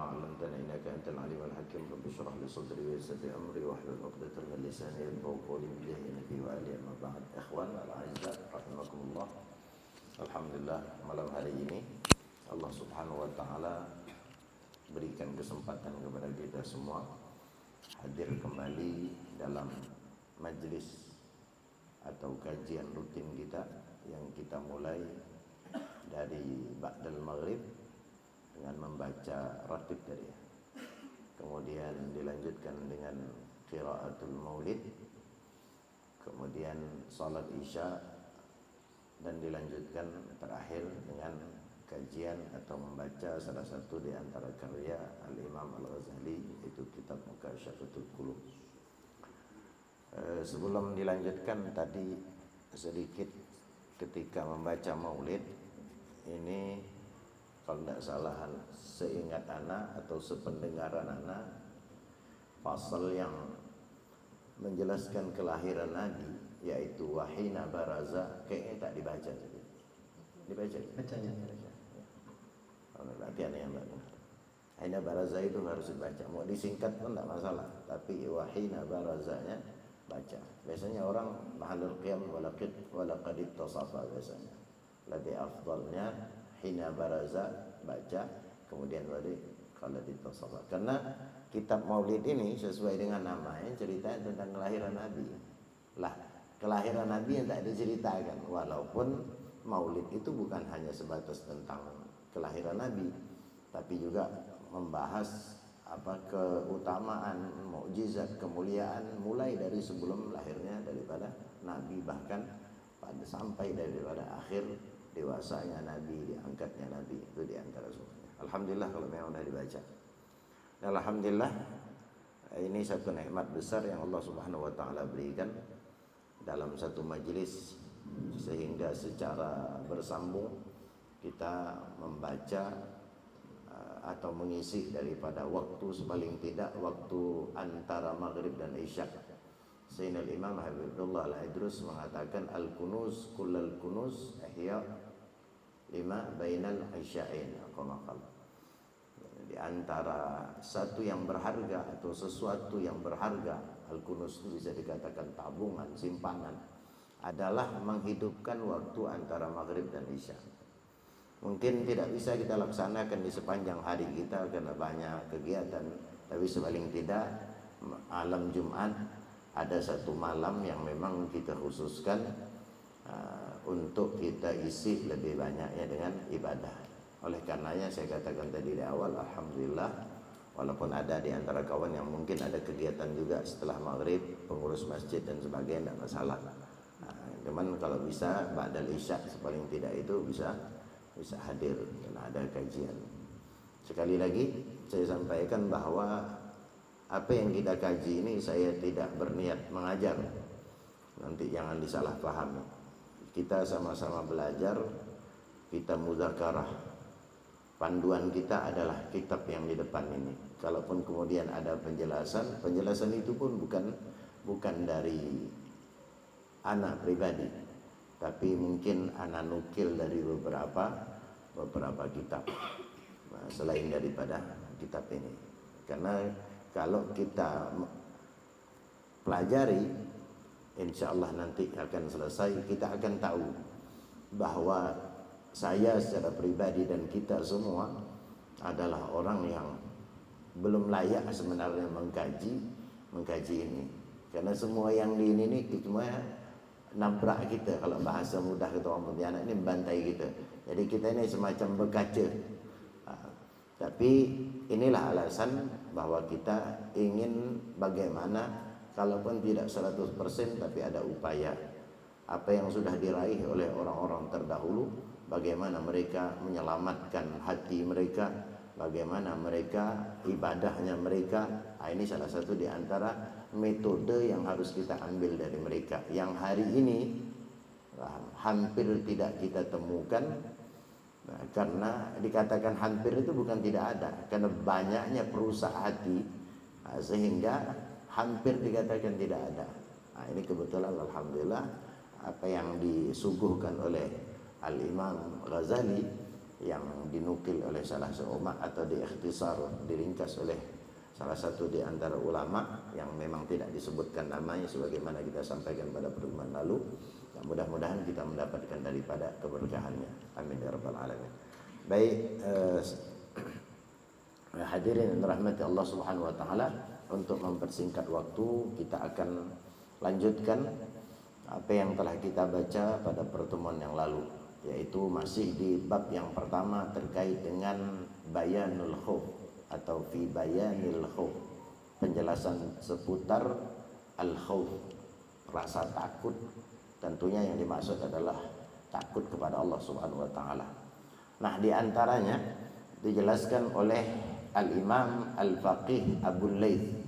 ما علمتنا إنك أنت العليم الحكيم رب اشرح لي صدري ويسر لي أمري واحلل عقدة من لساني يفقهوا قولي بجاه النبي وآله أما بعد. Ikhwan al-a'izzah rahimakumullah. Alhamdulillah malam hari ini Allah Subhanahu wa taala berikan kesempatan kepada kita semua hadir kembali dalam majlis atau kajian rutin kita yang kita mulai dari ba'dal maghrib dengan membaca ratib tadi, kemudian dilanjutkan dengan qiraatul maulid, kemudian salat isya, dan dilanjutkan terakhir dengan kajian atau membaca salah satu di antara karya Al-Imam Al-Ghazali, yaitu kitab Mukasyafatul Qulub. Sebelum dilanjutkan tadi sedikit ketika membaca maulid ini, kalau tidak salah seingat anak atau sependengaran anak, pasal yang menjelaskan kelahiran Nabi yaitu wahina baraza kayaknya tak dibaca. Dibaca? Bacanya. Berarti aneh yang tak dengar. Wahina baraza itu harus dibaca. Mau disingkat pun tak masalah, tapi wahina barazanya baca. Biasanya orang mahalul qiyam walaqad ittasafa biasanya. Lebih afdalnya hina baraza baca, kemudian tadi kalau ittasafa. Karena kitab Maulid ini sesuai dengan namanya ceritanya tentang kelahiran Nabi. Lah, kelahiran Nabi yang tak diceritakan, walaupun Maulid itu bukan hanya sebatas tentang kelahiran Nabi, tapi juga membahas keutamaan, mukjizat, kemuliaan mulai dari sebelum lahirnya daripada Nabi, bahkan pada sampai daripada akhir dewasanya Nabi, diangkatnya Nabi, itu diantara semuanya. Alhamdulillah kalau memang sudah dibaca. Dan alhamdulillah ini satu nikmat besar yang Allah Subhanahu wa taala berikan dalam satu majelis, sehingga secara bersambung kita membaca atau mengisi daripada waktu, sepaling tidak waktu antara maghrib dan isya. Sayyidina Imam Habibullah Al-Idrus mengatakan al-kunuz kullal kunuz ihya lima bainal isya'in, di antara satu yang berharga atau sesuatu yang berharga, al-kunuz itu bisa dikatakan tabungan, simpanan, adalah menghidupkan waktu antara maghrib dan isya. Mungkin tidak bisa kita laksanakan di sepanjang hari kita karena banyak kegiatan, tapi sepaling tidak malam Jumat ada satu malam yang memang kita khususkan untuk kita isi lebih banyaknya dengan ibadah. Oleh karenanya saya katakan tadi di awal, alhamdulillah, walaupun ada di antara kawan yang mungkin ada kegiatan juga setelah maghrib, pengurus masjid dan sebagainya, tidak masalah. Cuman kalau bisa ba'dal isya sepaling tidak itu bisa hadir dan ada kajian. Sekali lagi saya sampaikan bahwa apa yang kita kaji ini saya tidak berniat mengajar, nanti jangan disalahpahami. Kita sama-sama belajar, kita mudzakarah. Panduan kita adalah kitab yang di depan ini. Kalaupun kemudian ada penjelasan itu pun bukan dari anak pribadi, tapi mungkin anak nukil dari beberapa kitab selain daripada kitab ini. Karena kalau kita pelajari, insya Allah nanti akan selesai, kita akan tahu bahwa saya secara pribadi dan kita semua adalah orang yang belum layak sebenarnya mengkaji ini. Karena semua yang di ini cuma nabrak kita, kalau bahasa mudah kata orang Pontianak ini bantai kita. Jadi kita ini semacam berkaca. Tapi inilah alasan bahwa kita ingin bagaimana, kalaupun tidak 100% tapi ada upaya. Apa yang sudah diraih oleh orang-orang terdahulu, bagaimana mereka menyelamatkan hati mereka, bagaimana mereka ibadahnya mereka. Ini salah satu di antara metode yang harus kita ambil dari mereka, yang hari ini hampir tidak kita temukan. Karena dikatakan hampir itu bukan tidak ada, karena banyaknya perusak hati, sehingga hampir dikatakan tidak ada. Ini kebetulan alhamdulillah apa yang disuguhkan oleh Al-Imam Ghazali yang dinukil oleh salah seorang atau diikhtisar, diringkas oleh salah satu di antara ulama yang memang tidak disebutkan namanya sebagaimana kita sampaikan pada pertemuan lalu. Ya, mudah-mudahan kita mendapatkan daripada keberkahannya. Amin ya rabbal alamin. Baik, hadirin yang dirahmati Allah Subhanahu wa taala, untuk mempersingkat waktu kita akan lanjutkan apa yang telah kita baca pada pertemuan yang lalu, yaitu masih di bab yang pertama terkait dengan bayanul khauf atau fi bayanil khauf, penjelasan seputar al khauf, rasa takut. Tentunya yang dimaksud adalah takut kepada Allah Subhanahu wa taala. Nah, di antaranya dijelaskan oleh Al-Imam Al-Faqih Abu Laits.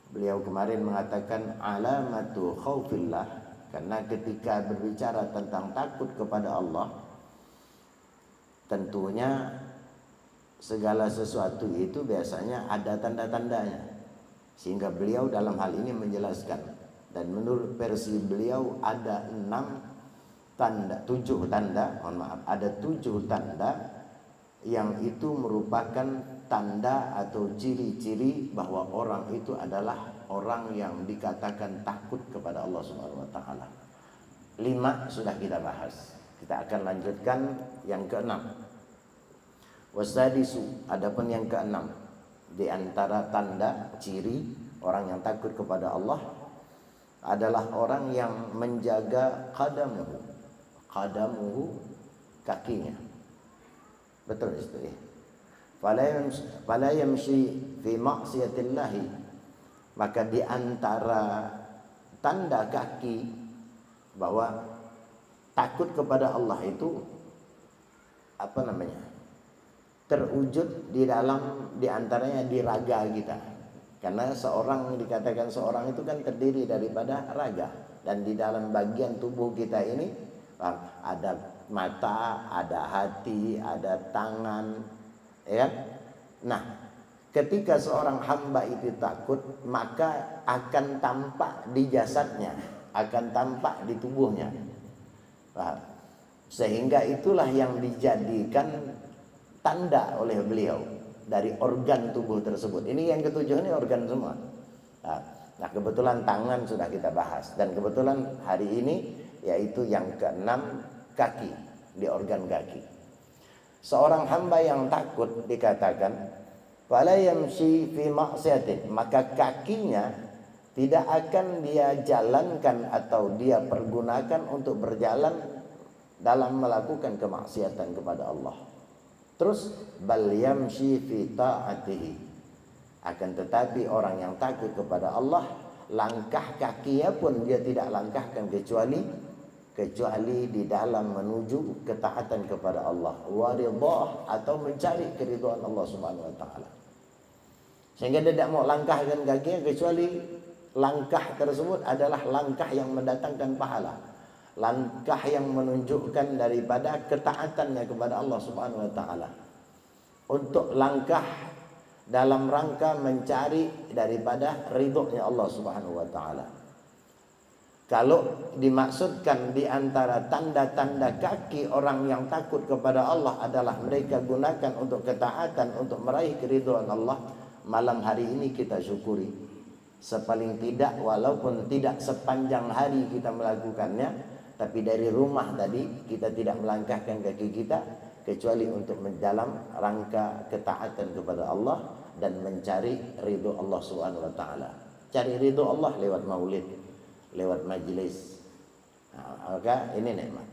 Beliau kemarin mengatakan alamatu khaufillah, karena ketika berbicara tentang takut kepada Allah, tentunya segala sesuatu itu biasanya ada tanda-tandanya. Sehingga beliau dalam hal ini menjelaskan, dan menurut versi beliau ada 7 tanda yang itu merupakan tanda atau ciri-ciri bahwa orang itu adalah orang yang dikatakan takut kepada Allah Subhanahu wa taala. 5 sudah kita bahas. Kita akan lanjutkan yang ke-6. Wasadisu, adapun yang ke-6 di antara tanda ciri orang yang takut kepada Allah adalah orang yang menjaga qadamuhu, kakinya. Betul itu ya. Fala yamshi fi ma'siyatillahi, maka di antara tanda kaki bahwa takut kepada Allah itu terwujud di antaranya di raga kita. Karena seorang dikatakan seorang itu kan terdiri daripada raga, dan di dalam bagian tubuh kita ini ada mata, ada hati, ada tangan, ya. Nah, ketika seorang hamba itu takut, maka akan tampak di jasadnya, akan tampak di tubuhnya. Sehingga itulah yang dijadikan tanda oleh beliau dari organ tubuh tersebut. Ini yang ke-7 ini organ semua. Nah, kebetulan tangan sudah kita bahas, dan kebetulan hari ini yaitu yang ke-6 kaki, di organ kaki. Seorang hamba yang takut dikatakan fala yamshi fi ma'siyatin, maka kakinya tidak akan dia jalankan atau dia pergunakan untuk berjalan dalam melakukan kemaksiatan kepada Allah. Terus bal yamshi fi ta'atihi, akan tetapi orang yang takut kepada Allah, langkah kakinya pun dia tidak langkahkan kecuali di dalam menuju ketaatan kepada Allah, waridhah, atau mencari keridhaan Allah Subhanahu wa taala. Sehingga dia tidak mau langkahkan kakinya kecuali langkah tersebut adalah langkah yang mendatangkan pahala, langkah yang menunjukkan daripada ketaatannya kepada Allah Subhanahu wa taala, untuk langkah dalam rangka mencari daripada ridhonya Allah Subhanahu wa taala. Kalau dimaksudkan di antara tanda-tanda kaki orang yang takut kepada Allah adalah mereka gunakan untuk ketaatan, untuk meraih keridhaan Allah, malam hari ini kita syukuri. Sepaling tidak, walaupun tidak sepanjang hari kita melakukannya, tapi dari rumah tadi kita tidak melangkahkan kaki kita kecuali untuk dalam rangka ketaatan kepada Allah dan mencari ridho Allah Subhanahu wa taala. Cari ridho Allah lewat maulid, lewat majelis. Maka ini nikmat.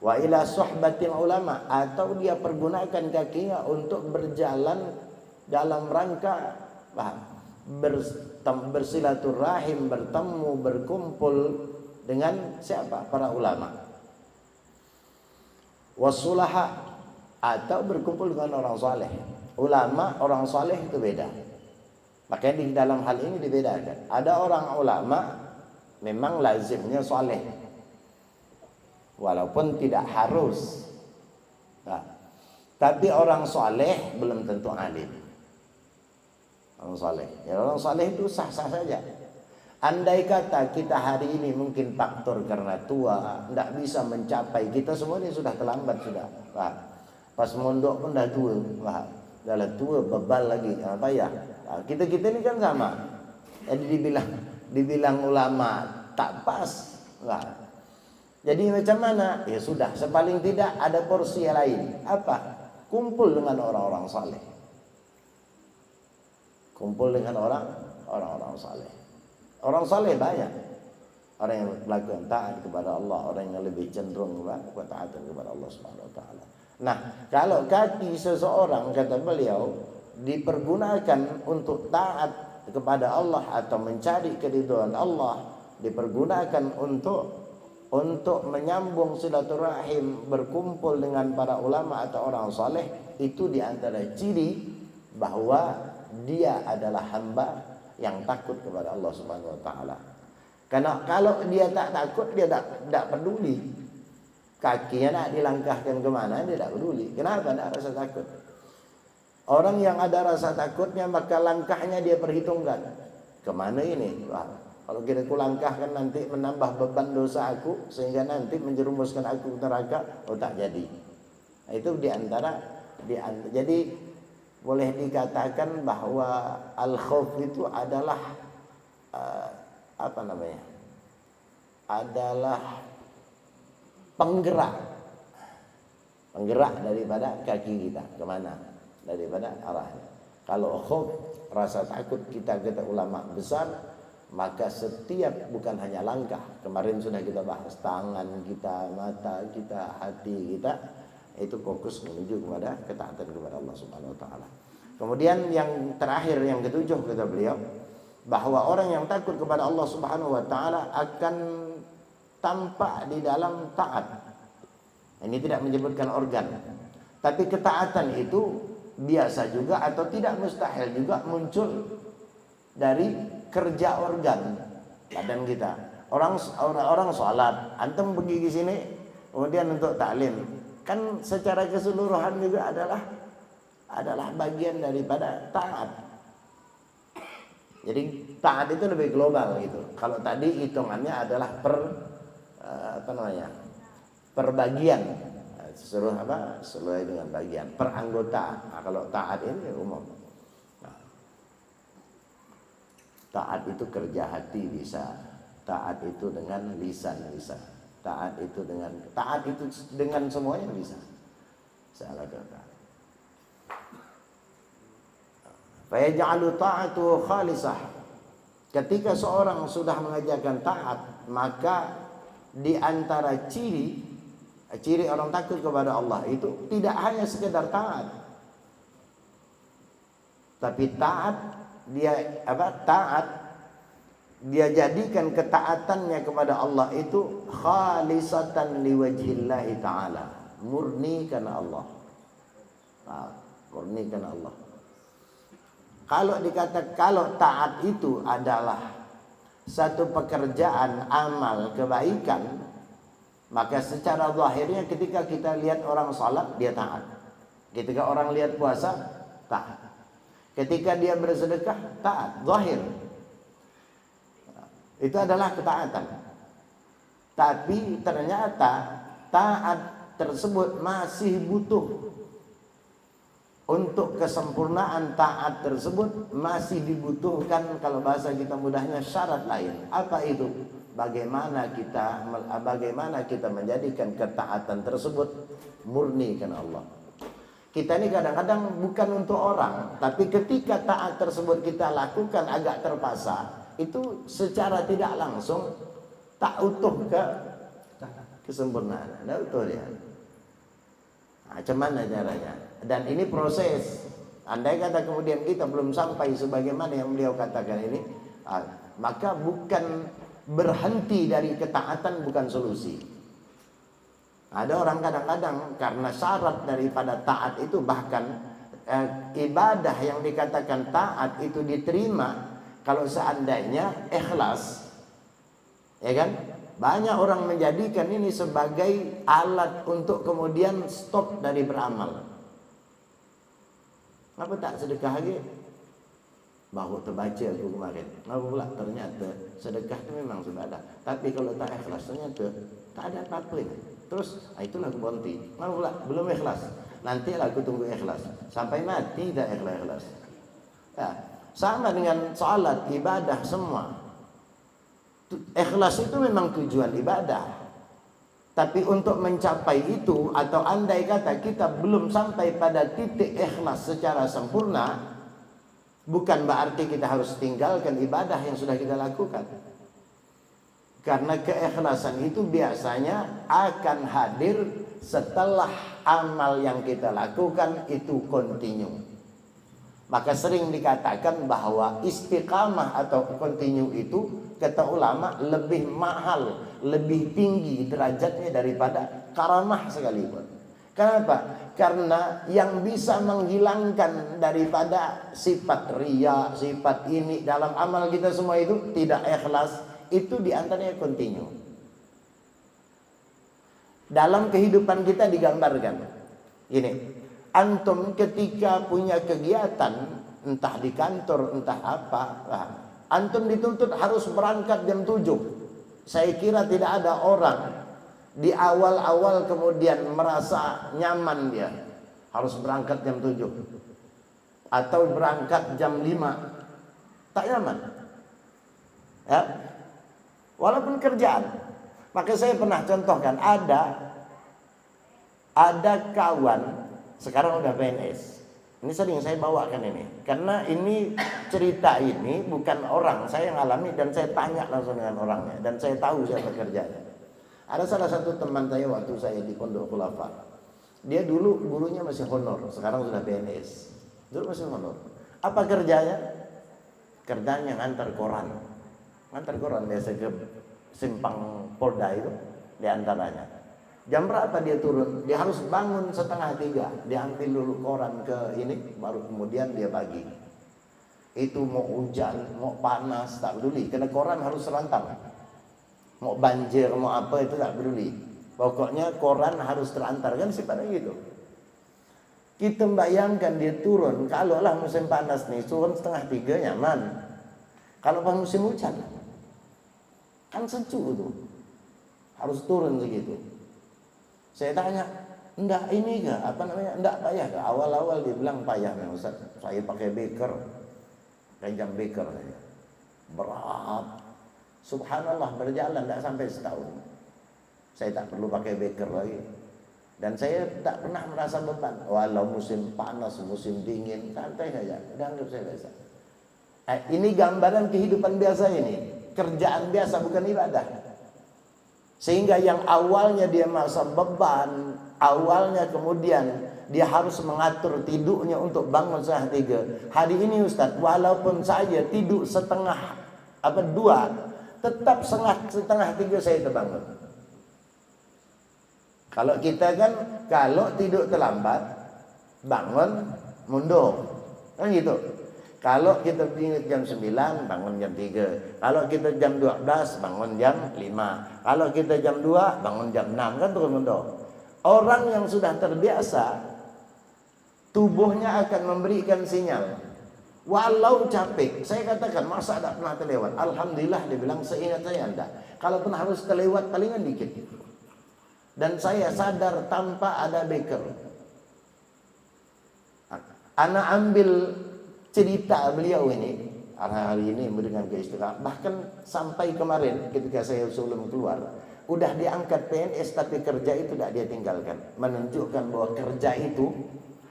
Wa ila suhbatil ulama, atau dia pergunakan kakinya untuk berjalan dalam rangka bersilaturahim, bertemu, berkumpul dengan siapa? Para ulama. Wasulaha, atau berkumpul dengan orang saleh. Ulama, orang saleh itu beda. Makanya di dalam hal ini dibedakan. Ada orang ulama memang lazimnya saleh, walaupun tidak harus. Tapi orang saleh belum tentu alim. Orang saleh, ya orang saleh itu sah-sah saja. Andai kata kita hari ini mungkin faktor karena tua, tidak bisa mencapai, kita semua ini sudah terlambat sudah. Pas mondok pun dah tua, wah, dah lah tua, bebal lagi, payah. Nah, kita ini kan sama. Jadi dibilang ulama tak pas, wah. Jadi macam mana? Ya sudah, sepaling tidak ada porsi yang lain. Apa? Kumpul dengan orang-orang saleh. Kumpul dengan orang-orang saleh. Orang saleh banyak. Orang yang melakukan taat kepada Allah, orang yang lebih cenderung kepada taat kepada Allah Subhanahu wa taala. Nah, kalau kaki seseorang, kata beliau, dipergunakan untuk taat kepada Allah atau mencari keridhaan Allah, dipergunakan untuk menyambung silaturahim, berkumpul dengan para ulama atau orang saleh, itu diantara ciri bahwa dia adalah hamba yang takut kepada Allah Subhanahu wa taala. Karena kalau dia tak takut, dia tak peduli. Kakinya nak dilangkahkan kemana, dia tak peduli. Kenapa? Tak rasa takut. Orang yang ada rasa takutnya, maka langkahnya dia perhitungkan. Kemana ini? Wah, kalau kita kulangkahkan nanti menambah beban dosa aku, sehingga nanti menjerumuskan aku ke neraka. Oh, tak jadi. Nah, itu jadi boleh dikatakan bahwa al-khauf itu adalah adalah penggerak daripada kaki kita kemana, daripada arahnya. Kalau khauf, rasa takut kita, kata ulama besar, maka setiap, bukan hanya langkah, kemarin sudah kita bahas, tangan kita, mata kita, hati kita, itu fokus menuju kepada ketaatan kepada Allah Subhanahu wa taala. Kemudian yang terakhir, yang ketujuh, kata beliau, bahwa orang yang takut kepada Allah Subhanahu wa taala akan tampak di dalam taat. Ini tidak menyebutkan organ, tapi ketaatan itu biasa juga atau tidak mustahil juga muncul dari kerja organ badan kita. Orang salat, antum pergi ke sini kemudian untuk taklim, kan secara keseluruhan juga adalah bagian daripada taat. Jadi taat itu lebih global gitu. Kalau tadi hitungannya adalah per bagian, sesuai dengan bagian, per anggota. Nah, kalau taat ini umum. Nah, taat itu kerja hati bisa, taat itu dengan lisan bisa, taat itu dengan semuanya bisa. Salah kata. Fayaj'alu ta'atu khalisah. Ketika seorang sudah mengajarkan taat, maka di antara ciri orang takut kepada Allah itu tidak hanya sekedar taat, tapi dia jadikan ketaatannya kepada Allah itu khalisatan liwajhillahi ta'ala, murni karena Allah. Murni karena Allah. Kalau taat itu adalah satu pekerjaan amal kebaikan, maka secara zahirnya ketika kita lihat orang salat, dia taat. Ketika orang lihat puasa, taat. Ketika dia bersedekah, taat, zahir. Itu adalah ketaatan. Tapi ternyata taat tersebut masih butuh. Untuk kesempurnaan taat tersebut masih dibutuhkan, kalau bahasa kita mudahnya, syarat lain. Apa itu? Bagaimana kita menjadikan ketaatan tersebut murni karena Allah. Kita ini kadang-kadang bukan untuk orang, tapi ketika taat tersebut kita lakukan agak terpaksa, itu secara tidak langsung tak utuh ke kesempurnaan. Tidak utuh dia. Macam mana caranya? Dan ini proses. Andai kata kemudian kita belum sampai sebagaimana yang beliau katakan ini, maka bukan berhenti dari ketaatan, bukan solusi. Ada orang kadang-kadang karena syarat daripada taat itu, bahkan ibadah yang dikatakan taat itu diterima kalau seandainya ikhlas, ya kan? Banyak orang menjadikan ini sebagai alat untuk kemudian stop dari beramal. Kenapa tak sedekah lagi? Baru terbaca aku kemarin. Kenapa pula? Ternyata sedekah itu memang sudah ada, tapi kalau tak ikhlas ternyata tak ada apa-apa. Terus itulah aku berhenti. Kenapa pula? Belum ikhlas. Nanti aku tunggu ikhlas. Sampai mati tidak ikhlas. Ya, sama dengan salat, ibadah semua. Ikhlas itu memang tujuan ibadah. Tapi untuk mencapai itu, atau andai kata kita belum sampai pada titik ikhlas secara sempurna, bukan berarti kita harus tinggalkan ibadah yang sudah kita lakukan. Karena keikhlasan itu biasanya akan hadir setelah amal yang kita lakukan itu kontinu. Maka sering dikatakan bahwa istiqamah atau kontinu itu, kata ulama, lebih mahal, lebih tinggi derajatnya daripada karamah sekalipun. Kenapa? Karena yang bisa menghilangkan daripada sifat riya, sifat ini dalam amal kita semua itu tidak ikhlas. Itu diantaranya kontinu. Dalam kehidupan kita digambarkan ini, antum ketika punya kegiatan entah di kantor entah apa, antum dituntut harus berangkat jam 7. Saya kira tidak ada orang di awal-awal kemudian merasa nyaman dia harus berangkat jam 7 atau berangkat jam 5. Tak nyaman. Ya. Walaupun kerjaan. Maka saya pernah contohkan, ada kawan sekarang udah PNS. Ini sering saya bawakan ini, karena ini cerita ini bukan orang, saya yang alami dan saya tanya langsung dengan orangnya dan saya tahu siapa kerjanya. Ada salah satu teman saya waktu saya di Pondok Khulafa. Dia dulu gurunya masih honor, sekarang sudah PNS. Dulu masih honor. Apa kerjanya? Kerjanya ngantar koran. Ngantar koran biasa ke simpang Polda itu di antaranya. Jam berapa dia turun? Dia harus bangun 2:30. Dia ambil dulu koran ke ini, baru kemudian dia bagi. Itu mau hujan, mau panas, tak peduli. Karena koran harus serentak. Mau banjir, mau apa itu tak peduli. Pokoknya koran harus terantar, kan sifatnya gitu. Kita bayangkan dia turun, kalau lah musim panas nih, turun 2:30 nyaman. Kalau pas musim hujan, kan sejuk tuh, harus turun segitu. Saya tanya, enggak ini enggak, apa namanya, enggak payah ke? Awal-awal dia bilang payah memang Ustaz. Saya pakai beker, kayak jam beker saja. Berat. Subhanallah, berjalan enggak sampai setahun. Saya tak perlu pakai beker lagi. Dan saya tak pernah merasa beban. Walau musim panas, musim dingin, santai saja. Dianggap saya biasa. Ini gambaran kehidupan biasa ini. Kerjaan biasa, bukan ibadah. Sehingga yang awalnya dia merasa beban, awalnya kemudian dia harus mengatur tidurnya untuk bangun 2:30. Hari ini Ustaz, walaupun saya tidur 2, tetap 2:30 saya terbangun. Kalau kita kan, kalau tidur terlambat, bangun mundur, kan gitu. Kalau kita tidur jam 9, bangun jam 3. Kalau kita jam 12, bangun jam 5. Kalau kita jam 2, bangun jam 6. Kan terus mundur. Orang yang sudah terbiasa, tubuhnya akan memberikan sinyal. Walau capek, saya katakan masa tak pernah terlewat. Alhamdulillah dia bilang, seingat saya enggak. Kalau pernah harus terlewat, palingan dikit. Dan saya sadar tanpa ada beker. Anak ambil cerita beliau ini hari ini memberikan keistiqamah. Bahkan sampai kemarin ketika saya sebelum keluar, udah diangkat PNS tapi kerja itu tidak dia tinggalkan. Menunjukkan bahwa kerja itu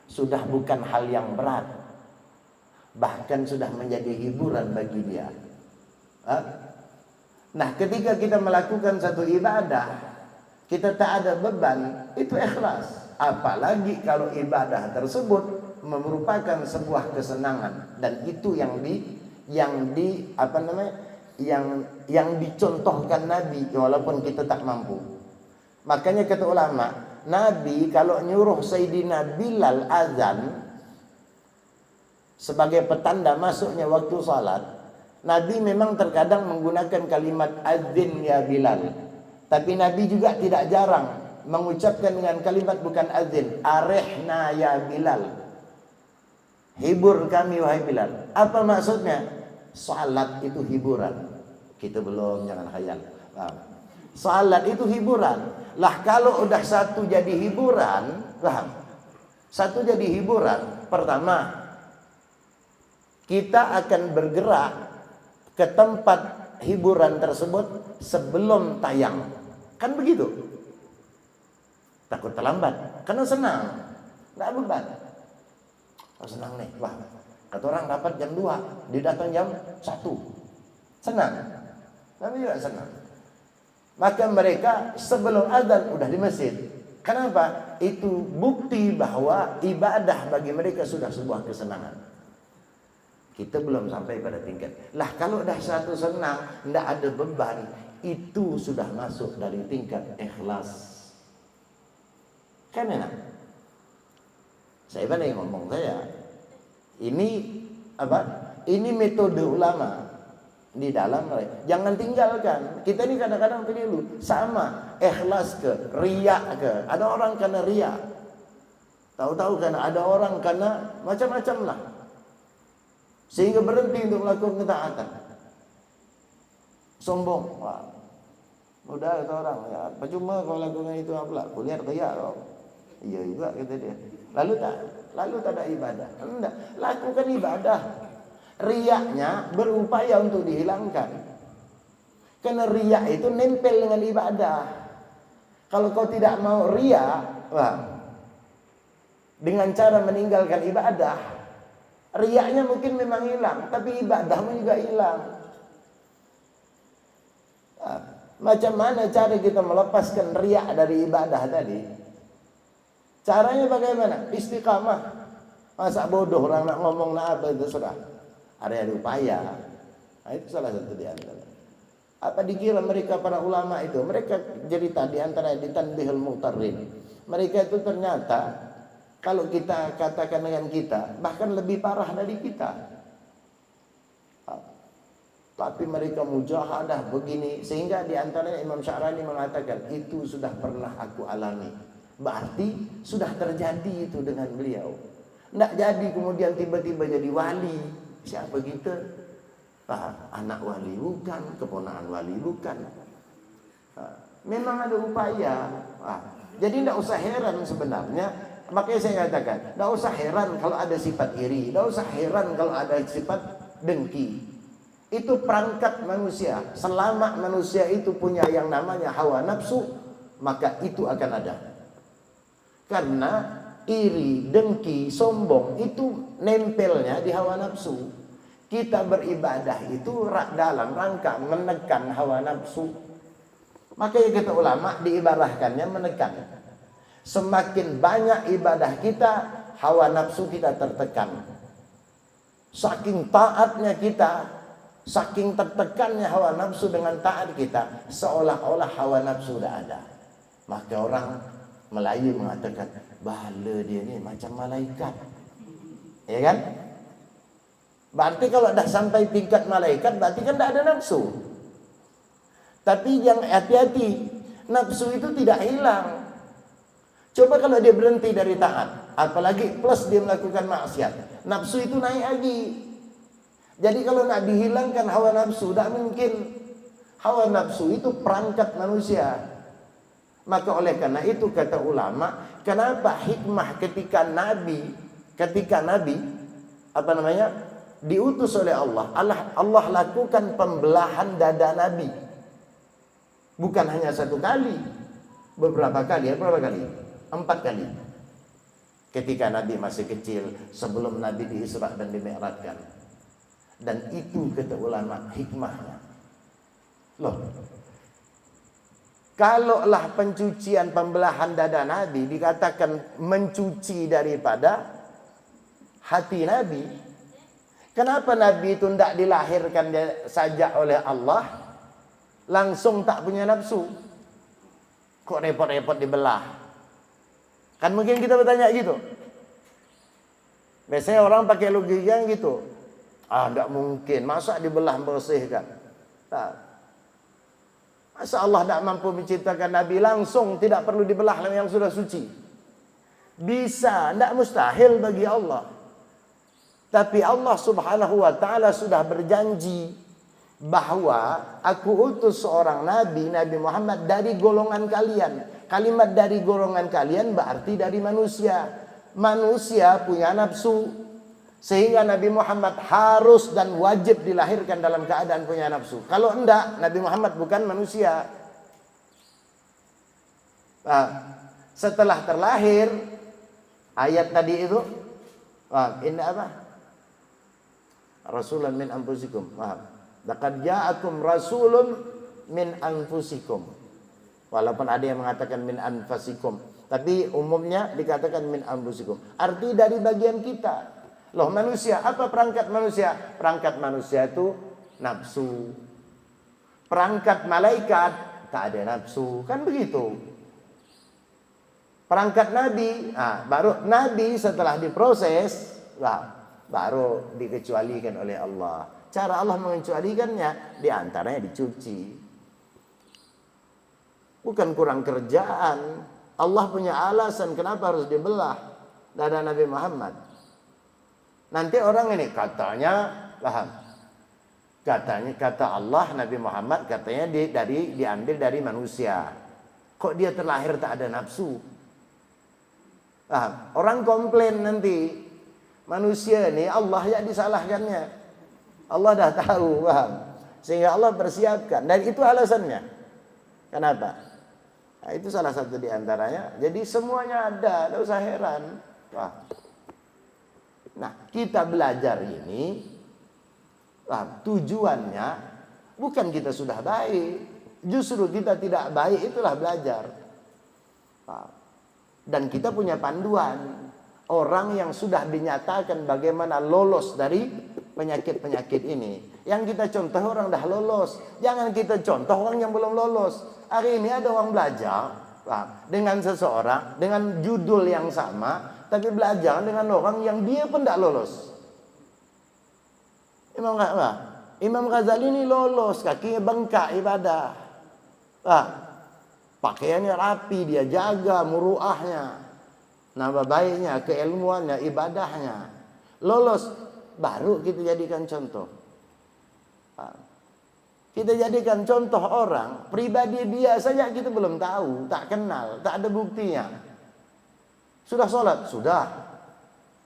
sudah bukan hal yang berat, bahkan sudah menjadi hiburan bagi dia. Nah, ketika kita melakukan satu ibadah, kita tak ada beban, itu ikhlas. Apalagi kalau ibadah tersebut merupakan sebuah kesenangan, dan itu yang dicontohkan Nabi walaupun kita tak mampu. Makanya kata ulama, Nabi kalau nyuruh Sayyidina Bilal azan sebagai petanda masuknya waktu salat, Nabi memang terkadang menggunakan kalimat azin ya Bilal, tapi Nabi juga tidak jarang mengucapkan dengan kalimat bukan azin, arihna ya Bilal, hibur kami wahai Bilal. Apa maksudnya? Salat itu hiburan. Kita belum, jangan khayal. Salat itu hiburan. Lah kalau udah satu jadi hiburan, paham? Satu jadi hiburan. Pertama, kita akan bergerak ke tempat hiburan tersebut sebelum tayang. Kan begitu? Takut terlambat. Karena senang. Nggak beban. Oh, senang nih. Wah, kata orang dapat jam 2. Dia datang jam 1. Senang. Kami juga senang. Maka mereka sebelum azan udah di masjid. Kenapa? Itu bukti bahwa ibadah bagi mereka sudah sebuah kesenangan. Kita belum sampai pada tingkat. Lah kalau dah satu senang, tidak ada beban, itu sudah masuk dari tingkat ikhlas. Kan enak. Saya pandai ngomong saya. Ini apa? Ini metode ulama di dalam mereka. Jangan tinggalkan. Kita ini kadang-kadang keliru. Sama, ikhlas ke, riak ke. Ada orang karena riak. Tahu-tahu kan ada orang karena macam-macam lah. Sehingga berhenti untuk melakukan ketaatan. Sombong. Wah. Udah kata orang, ya, percuma kau lakukan itu apa? Kulihat riak kau. Iya juga kata dia. Lalu tak ada ibadah. Enggak, lakukan ibadah. Riaknya berupaya untuk dihilangkan. Karena riak itu nempel dengan ibadah. Kalau kau tidak mau riak, wah, dengan cara meninggalkan ibadah, riaknya mungkin memang hilang, tapi ibadahmu juga hilang. Nah, macam mana cara kita melepaskan riak dari ibadah tadi? Caranya bagaimana? Istiqamah. Masa bodoh orang nak ngomong nak apa itu sudah. Ada upaya. Nah, itu salah satu di antara. Apa dikira mereka para ulama itu? Mereka cerita di antara di Tanbihul Mu'tarrin. Mereka itu ternyata kalau kita katakan dengan kita, bahkan lebih parah dari kita. Tapi mereka mujahadah begini, sehingga di antaranya Imam Sya'rani mengatakan itu sudah pernah aku alami. Berarti sudah terjadi itu dengan beliau. Tidak jadi kemudian tiba-tiba jadi wali. Siapa kita? Anak wali bukan, keponakan wali bukan. Memang ada upaya. Jadi tidak usah heran sebenarnya. Makanya saya katakan, tidak usah heran kalau ada sifat iri, tidak usah heran kalau ada sifat dengki. Itu perangkat manusia. Selama manusia itu punya yang namanya hawa nafsu, maka itu akan ada. Karena iri, dengki, sombong itu nempelnya di hawa nafsu. Kita beribadah itu dalam rangka menekan hawa nafsu. Makanya kata ulama diibarahkannya menekan. Semakin banyak ibadah kita, hawa nafsu kita tertekan. Saking taatnya kita, saking tertekannya hawa nafsu dengan taat kita, seolah-olah hawa nafsu sudah ada. Maka orang Melayu mengatakan, bahala dia ni macam malaikat. Ya kan? Berarti kalau dah sampai tingkat malaikat, berarti kan tak ada nafsu. Tapi yang hati-hati, nafsu itu tidak hilang. Coba kalau dia berhenti dari taat, apalagi plus dia melakukan maksiat, nafsu itu naik lagi. Jadi kalau nak dihilangkan hawa nafsu, tak mungkin. Hawa nafsu itu perangkat manusia. Maka oleh karena itu kata ulama, kenapa hikmah ketika Nabi diutus oleh Allah lakukan pembelahan dada Nabi. Bukan hanya satu kali, beberapa kali. 4 kali. Ketika Nabi masih kecil, sebelum Nabi diisra dan dimi'rajkan. Dan itu kata ulama hikmahnya. Loh, kalaulah pencucian pembelahan dada Nabi dikatakan mencuci daripada hati Nabi, kenapa Nabi itu tidak dilahirkan saja oleh Allah, langsung tak punya nafsu? Kok repot-repot dibelah? Kan mungkin kita bertanya gitu. Biasanya orang pakai logika gitu. Tidak mungkin. Masa dibelah bersihkan? Tak. Masa Allah tidak mampu menciptakan Nabi langsung, tidak perlu dibelah yang sudah suci? Bisa. Tidak mustahil bagi Allah. Tapi Allah subhanahu wa ta'ala sudah berjanji bahwa aku utus seorang Nabi, Nabi Muhammad dari golongan kalian. Kalimat dari golongan kalian berarti dari manusia. manusia punya nafsu, sehingga Nabi Muhammad harus dan wajib dilahirkan dalam keadaan punya nafsu. Kalau enggak, Nabi Muhammad bukan manusia. Setelah terlahir, ayat tadi itu, ini apa? Rasulun min anfusikum. Laqad ja'akum rasulun min anfusikum. Walaupun ada yang mengatakan min anfasikum, tapi umumnya dikatakan min anfusikum. Arti dari bagian kita. Loh, manusia, apa perangkat manusia? Perangkat manusia itu nafsu. Perangkat malaikat tak ada nafsu, kan begitu. Perangkat nabi, baru nabi setelah diproses, baru dikecualikan oleh Allah. Cara Allah mengecualikannya diantaranya dicuci. Bukan kurang kerjaan. Allah punya alasan kenapa harus dibelah dada Nabi Muhammad. Nanti orang ini katanya, paham? Katanya kata Allah Nabi Muhammad katanya diambil dari manusia. Kok dia terlahir tak ada nafsu? Paham? Orang komplain nanti manusia ini Allah yang disalahkannya. Allah dah tahu, paham? Sehingga Allah persiapkan, dan itu alasannya. Kenapa? Nah, itu salah satu di antaranya. Jadi semuanya ada, tidak usah heran. Nah, kita belajar ini, tujuannya bukan kita sudah baik, justru kita tidak baik, itulah belajar. Dan kita punya panduan. Orang yang sudah dinyatakan bagaimana lolos dari penyakit-penyakit ini. Yang kita contoh orang dah lolos. Jangan kita contoh orang yang belum lolos. Hari ini ada orang belajar dengan seseorang dengan judul yang sama, tapi belajar dengan orang yang dia pun tak lolos. Imam Ghazali ini lolos, kakinya bengkak ibadah. Pakaiannya rapi, dia jaga muruahnya, nama baiknya, keilmuannya, ibadahnya. Lolos, baru kita jadikan contoh. Kita jadikan contoh orang, pribadi dia saja kita belum tahu, tak kenal, tak ada buktinya. Sudah sholat? Sudah.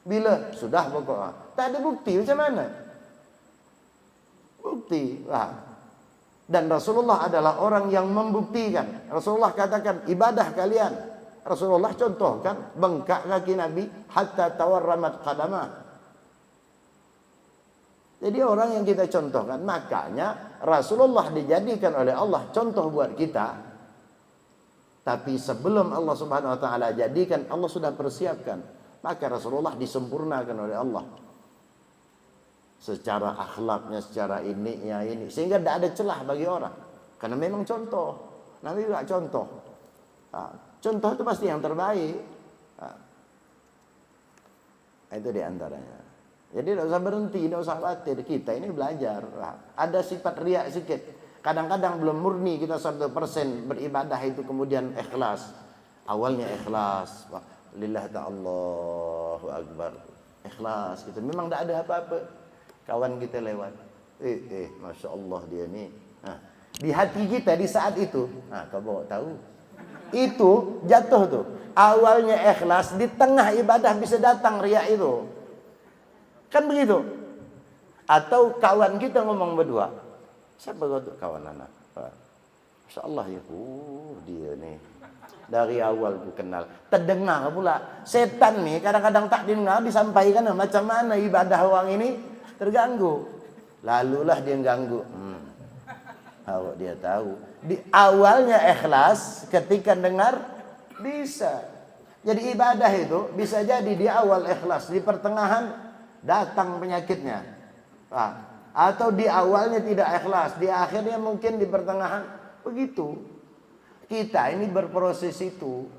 Bila? Sudah pokoknya. Tak ada bukti, macam mana? Bukti. Dan Rasulullah adalah orang yang membuktikan. Rasulullah katakan, ibadah kalian. Rasulullah contohkan, bengkak kaki Nabi, hatta tawarramat qadamah. Jadi orang yang kita contohkan, makanya Rasulullah dijadikan oleh Allah contoh buat kita. Tapi sebelum Allah Subhanahu wa taala jadikan, Allah sudah persiapkan. Maka Rasulullah disempurnakan oleh Allah. Secara akhlaknya, secara ini. Sehingga tidak ada celah bagi orang. Karena memang contoh. Nabi juga contoh. Contoh itu pasti yang terbaik. Itu diantaranya. Jadi tidak usah berhenti, tidak usah khawatir. Kita ini belajar. Ada sifat riak sedikit. Kadang-kadang belum murni kita 100% beribadah itu kemudian ikhlas. Awalnya ikhlas. Lillah ta'allahu akbar. Ikhlas. Gitu. Memang tidak ada apa-apa. Kawan kita lewat. Masya Allah dia ni. Di hati kita di saat itu. Kau bawa tahu. Itu jatuh tuh. Awalnya ikhlas. Di tengah ibadah bisa datang riak itu. Kan begitu. Atau kawan kita ngomong berdua. Siapa kau kawan anak? Masya Allah ya. Dia nih. Dari awal ku kenal. Terdengar pula. Setan nih kadang-kadang tak dengar disampaikan. Macam mana ibadah orang ini terganggu. Lalulah dia ganggu. Awak dia tahu. Di awalnya ikhlas. Ketika dengar. Bisa. Jadi ibadah itu bisa jadi di awal ikhlas. Di pertengahan datang penyakitnya. Atau di awalnya tidak ikhlas, di akhirnya mungkin di pertengahan. Begitu. Kita ini berproses itu.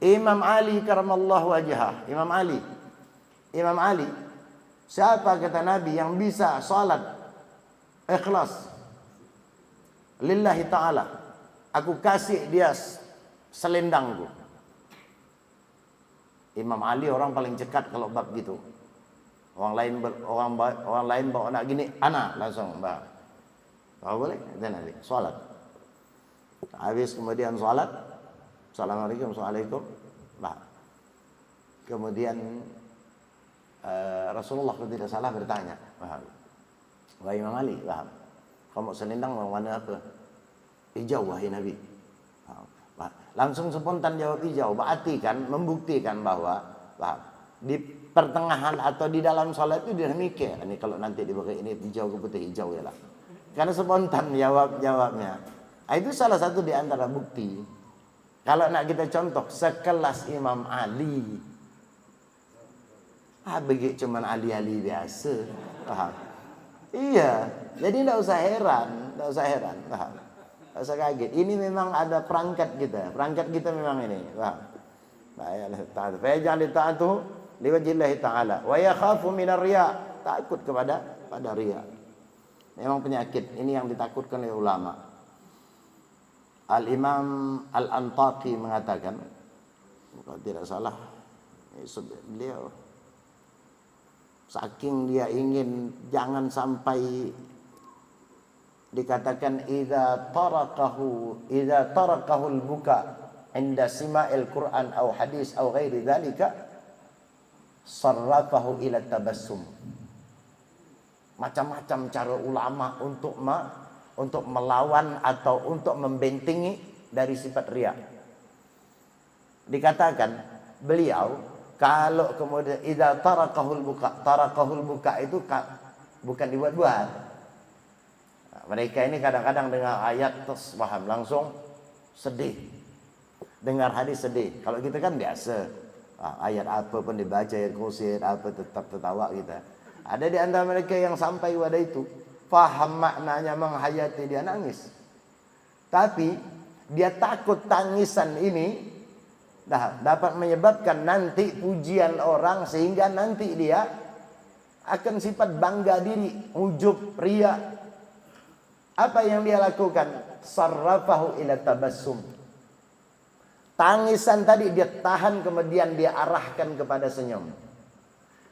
Imam Ali karamallahu wajhah. Imam Ali. Siapa kata Nabi yang bisa salat ikhlas lillahi ta'ala? Aku kasih dia selendangku. Imam Ali orang paling cekat kalau bab gitu. Orang lain bawa nak gini, ana langsung mbak. Boleh? Dan Nabi salat. Habis kemudian salat, Assalamualaikum, Assalamualaikum. Nah, kemudian Rasulullah kalau tidak salah bertanya, wahai Imam Ali, kamu selendang mau warna apa? Hijau, wahai Nabi. Langsung spontan jawab hijau. Berarti kan membuktikan bahwa di pertengahan atau di dalam sholat itu dia mikir, ini kalau nanti dipakai ini hijau ke putih, hijau ya lah. Karena spontan jawabnya. Itu salah satu di antara bukti. Kalau nak kita contoh sekelas Imam Ali, begitu cuman ali-ali biasa. Iya, jadi tidak usah heran, tidak usah kaget. Ini memang ada perangkat kita memang ini. Faj'al ta'atuhu liwajhillahi ta'ala wa yakhafu minar riya, takut pada riya. Memang penyakit ini yang ditakutkan oleh ulama. Al-Imam Al-Antaqi mengatakan, kalau tidak salah, beliau saking dia ingin jangan sampai dikatakan idza tarakahu al-buka inda sima'il Qur'an aw hadis aw ghairi dzalika sarrafahu ila tabassum. Macam-macam cara ulama untuk melawan atau untuk membentengi dari sifat riya. Dikatakan beliau kalau kemudian idza tarakahul buka itu bukan dibuat-buat. Nah, mereka ini kadang-kadang dengar ayat terus paham langsung sedih. Dengar hadis sedih. Kalau kita kan biasa. Ayat apa pun dibaca, ayat kursi, apa tetap tertawa kita. Ada di antara mereka yang sampai pada itu, faham maknanya, menghayati, dia nangis. Tapi dia takut tangisan ini dapat menyebabkan nanti pujian orang, sehingga nanti dia akan sifat bangga diri, ujub, riya. Apa yang dia lakukan? Sarrafahu ila tabassum. Tangisan tadi dia tahan, kemudian dia arahkan kepada senyum.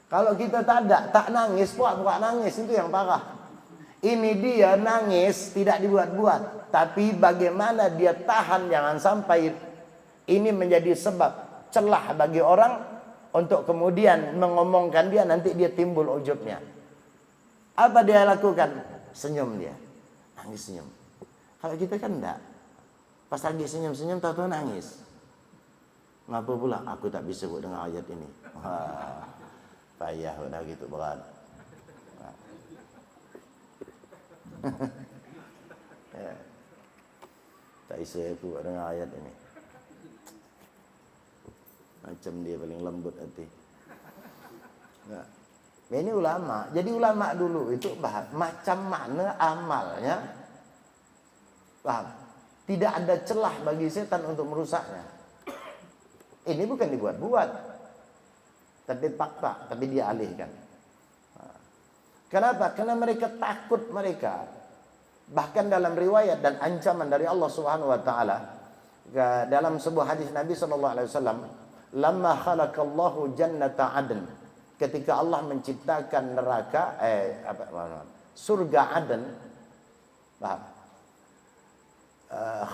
Kalau kita tak nangis, buat nangis, itu yang parah. Ini dia nangis tidak dibuat-buat, tapi bagaimana dia tahan jangan sampai ini menjadi sebab celah bagi orang untuk kemudian mengomongkan dia, nanti dia timbul ujubnya. Apa dia lakukan? Senyum dia. Nangis senyum. Kalau kita kan enggak. Pas lagi senyum-senyum tahu-tahu nangis. Ngapa pula? Aku tak bisa buat dengar ayat ini. Payah udah gitu berat. Tak bisa aku buat dengar ayat ini. Macam dia paling lembut hati. Nah, ini ulama. Jadi ulama dulu itu macam mana amalnya, paham? Tidak ada celah bagi setan untuk merusaknya. Ini bukan dibuat-buat, tapi fakta, tapi dia alihkan. Kenapa? Karena mereka takut mereka. Bahkan dalam riwayat dan ancaman dari Allah Subhanahu wa taala dalam sebuah hadis Nabi sallallahu alaihi wasallam, lamma khalaqallahu jannata adn, ketika Allah menciptakan neraka surga Aden,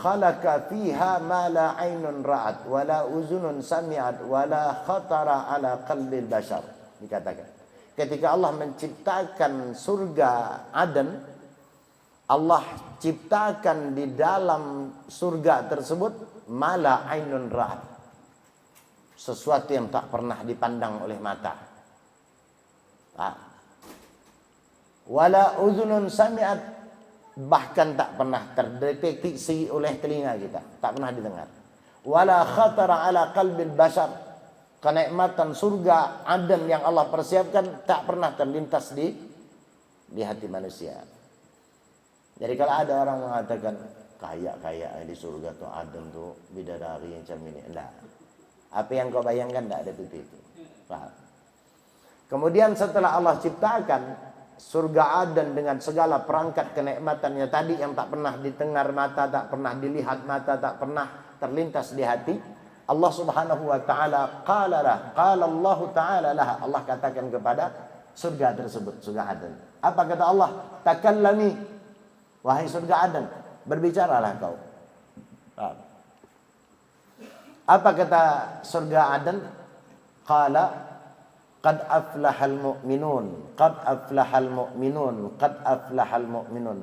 khalaqa fiha ma la ainun ra'at wa la uzunun sami'at wa la khatara ala qalbil bashar. Dikatakan ketika Allah menciptakan surga Aden, Allah ciptakan di dalam surga tersebut mala ainun ra'at, sesuatu yang tak pernah dipandang oleh mata. Wala uzunun sami'at, bahkan tak pernah terdeteksi oleh telinga kita, tak pernah didengar. Wala khatara ala qalbil bashar, kenikmatan surga Aden yang Allah persiapkan tak pernah terlintas di hati manusia. Jadi kalau ada orang mengatakan kaya di surga tuh Aden tuh bidadari yang macam ini, enggak. Apa yang kau bayangkan enggak ada itu. Paham? Kemudian setelah Allah ciptakan surga Aden dengan segala perangkat kenikmatannya tadi yang tak pernah didengar mata, tak pernah dilihat mata, tak pernah terlintas di hati, Allah Subhanahu wa taala qala Allah taala lah, Allah katakan kepada surga tersebut, surga Aden. Apa kata Allah? Takallami, wahai surga Aden, berbicaralah kau. Apa kata surga Aden? Qala qad aflahal mu'minun, qad aflahal mu'minun, qad aflahal mu'minun.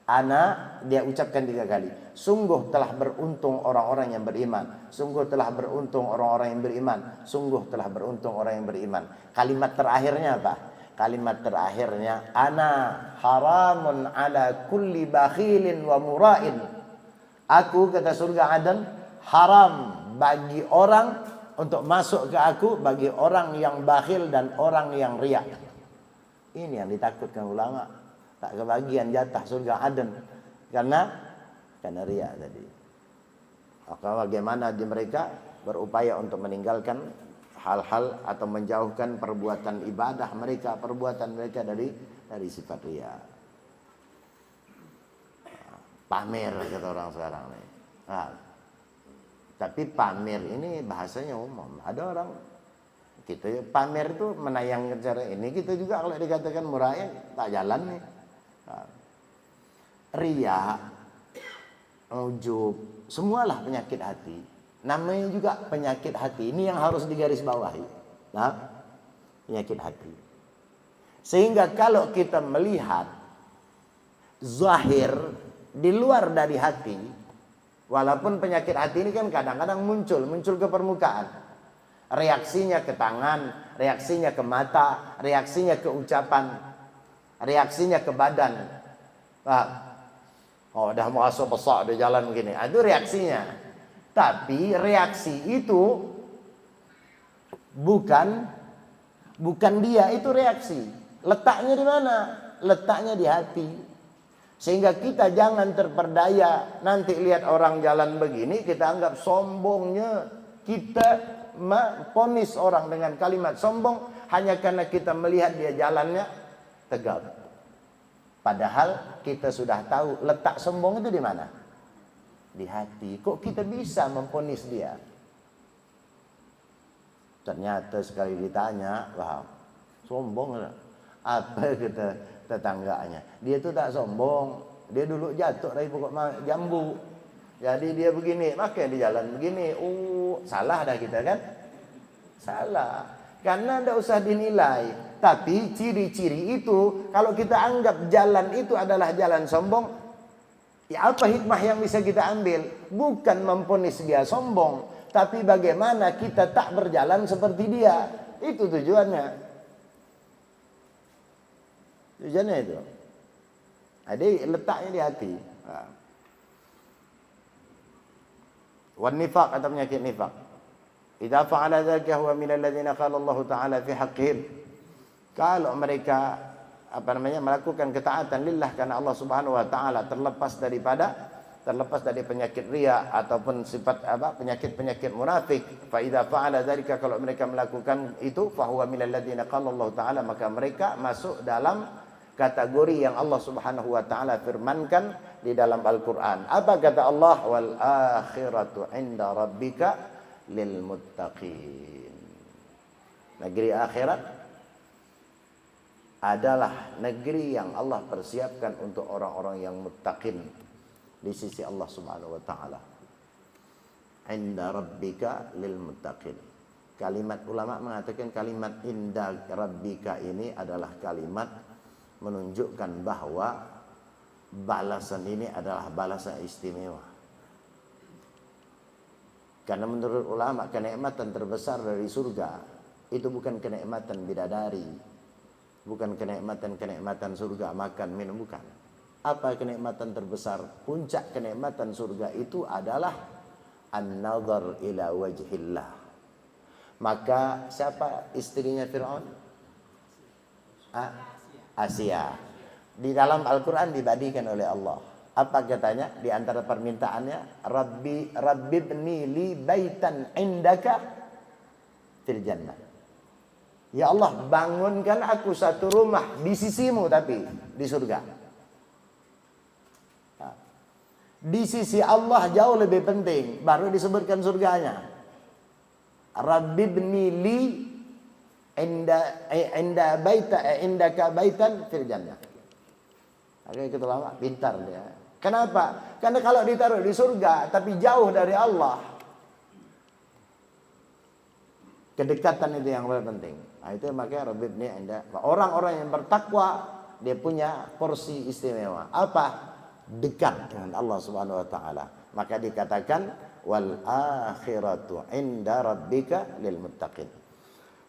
Ana, dia ucapkan 3 kali. Sungguh telah beruntung orang-orang yang beriman. Sungguh telah beruntung orang-orang yang beriman. Sungguh telah beruntung orang yang beriman. Kalimat terakhirnya apa? Kalimat terakhirnya, ana haramun ala kulli bakhilin wa mura'in. Aku, kata surga Aden, haram bagi orang untuk masuk ke aku, bagi orang yang bakhil dan orang yang riak. Ini yang ditakutkan ulama, tak kebagian jatah surga Aden karena riak tadi. Maka bagaimana di mereka berupaya untuk meninggalkan hal-hal atau menjauhkan perbuatan ibadah mereka, perbuatan mereka dari sifat riya. Pamer kata orang sekarang nih. Nah, tapi pamer ini bahasanya umum. Ada orang kita pamer itu menayangkan cara ini, kita juga kalau dikatakan murain tak jalan nih. Nah, riya, ujub, semualah penyakit hati. Namanya juga penyakit hati. Ini yang harus digarisbawahi. Nah, penyakit hati. Sehingga kalau kita melihat zahir di luar dari hati, walaupun penyakit hati ini kan kadang-kadang muncul ke permukaan. Reaksinya ke tangan, reaksinya ke mata, reaksinya ke ucapan, reaksinya ke badan. Oh, udah mau asal besar di jalan begini. Itu reaksinya. Tapi reaksi itu bukan dia, itu reaksi. Letaknya di mana? Letaknya di hati. Sehingga kita jangan terperdaya. Nanti lihat orang jalan begini, kita anggap sombongnya. Kita ponis orang dengan kalimat sombong hanya karena kita melihat dia jalannya tegap. Padahal kita sudah tahu letak sombong itu di mana? Di hati. Kok kita bisa memponis dia? Ternyata sekali ditanya, wah, sombong. Apa kata tetangganya? Dia itu tak sombong. Dia dulu jatuh dari pokok jambu. Jadi dia begini, makanya di jalan begini. Salah dah kita kan? Salah. Karena tidak usah dinilai. Tapi ciri-ciri itu, kalau kita anggap jalan itu adalah jalan sombong, ya apa hikmah yang bisa kita ambil? Bukan memponis dia sombong, tapi bagaimana kita tak berjalan seperti dia. Itu tujuannya. Tujuannya itu. Jadi letaknya di hati. Wan nifaq atau penyakit nifaq. Idza fa'ala dzalika huwa minal ladzina qala Allah Ta'ala fi haqqihim. Kalau mereka melakukan ketaatan lillah karena Allah Subhanahu wa taala, terlepas dari penyakit riya ataupun sifat penyakit munafik. Fa idza fa'ala dzalika, kalau mereka melakukan itu, fa huwa minal ladzina qala Allah Ta'ala, maka mereka masuk dalam kategori yang Allah Subhanahu wa taala firmankan di dalam Al-Qur'an. Apa kata Allah? Wal akhiratu 'inda rabbika lil muttaqin. Negeri akhirat adalah negeri yang Allah persiapkan untuk orang-orang yang muttaqin di sisi Allah Subhanahu wa taala. Inda rabbika lil muttaqin. Kalimat ulama mengatakan kalimat inda rabbika ini adalah kalimat menunjukkan bahwa balasan ini adalah balasan istimewa. Karena menurut ulama kenikmatan terbesar dari surga itu bukan kenikmatan bidadari, bukan kenikmatan surga makan minum, bukan. Apa kenikmatan terbesar? Puncak kenikmatan surga itu adalah an-nazar ila wajhillah. Maka siapa istrinya Fir'aun? Asia. Di dalam Al-Quran dibadikan oleh Allah. Apa katanya? Di antara permintaannya, Rabbi ibni li baitan indaka fil jannah. Ya Allah, bangunkan aku satu rumah di sisimu, tapi di surga. Di sisi Allah jauh lebih penting, baru disebutkan surganya. Rabbi ibni li indaka baitan fil jannah. Akhirnya kita lama pintar dia. Kenapa? Karena kalau ditaruh di surga tapi jauh dari Allah, Kedekatan itu yang paling penting. Nah, itu makanya Rabbib ini Anda. Orang-orang yang bertakwa dia punya porsi istimewa. Apa? Dekat dengan Allah Subhanahu wa taala. Maka dikatakan wal akhiratu inda rabbika lil muttaqin.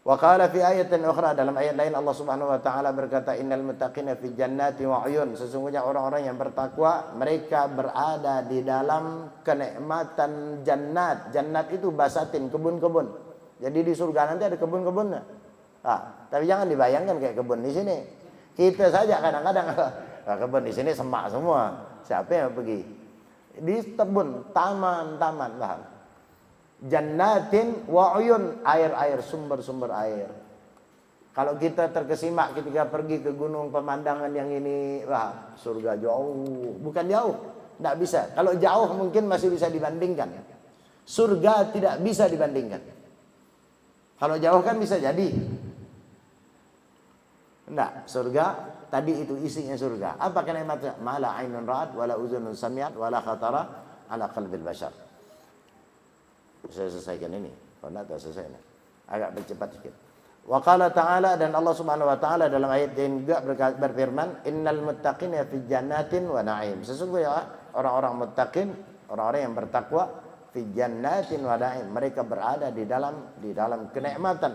Wa qala fi ayatin ukhra, dalam ayat lain Allah Subhanahu wa taala berkata innal muttaqina fi jannati wa uyun, sesungguhnya orang-orang yang bertakwa mereka berada di dalam kenikmatan jannat. Jannat itu basatin, kebun-kebun. Jadi di surga nanti ada kebun-kebunnya. Tapi jangan dibayangkan kayak kebun di sini. Kita saja kadang-kadang kebun di sini semak semua. Siapa yang pergi? Di kebun, taman-taman, paham? Jannatin wa uyun, air-air, sumber-sumber air. Kalau kita terkesima ketika pergi ke gunung pemandangan yang ini, wah, surga jauh. Bukan jauh, tidak bisa. Kalau jauh mungkin masih bisa dibandingkan. Surga tidak bisa dibandingkan. Kalau jauh kan bisa jadi. Enggak, surga tadi itu isinya surga. Apa kenikmatnya? Mala ainun ra'at wala uzunun sami'at wala khatara ala qalbil bashar. Saya selesaikan ini. Kalau tidak selesai ini. Agak bercepat sedikit. Wa qala ta'ala, dan Allah Subhanahu wa taala dalam ayat yang juga berfirman, innal muttaqina fi jannatin wa na'im. Sesungguhnya orang-orang muttaqin, orang-orang yang bertakwa, fi jannatin wa na'im, mereka berada di dalam kenikmatan,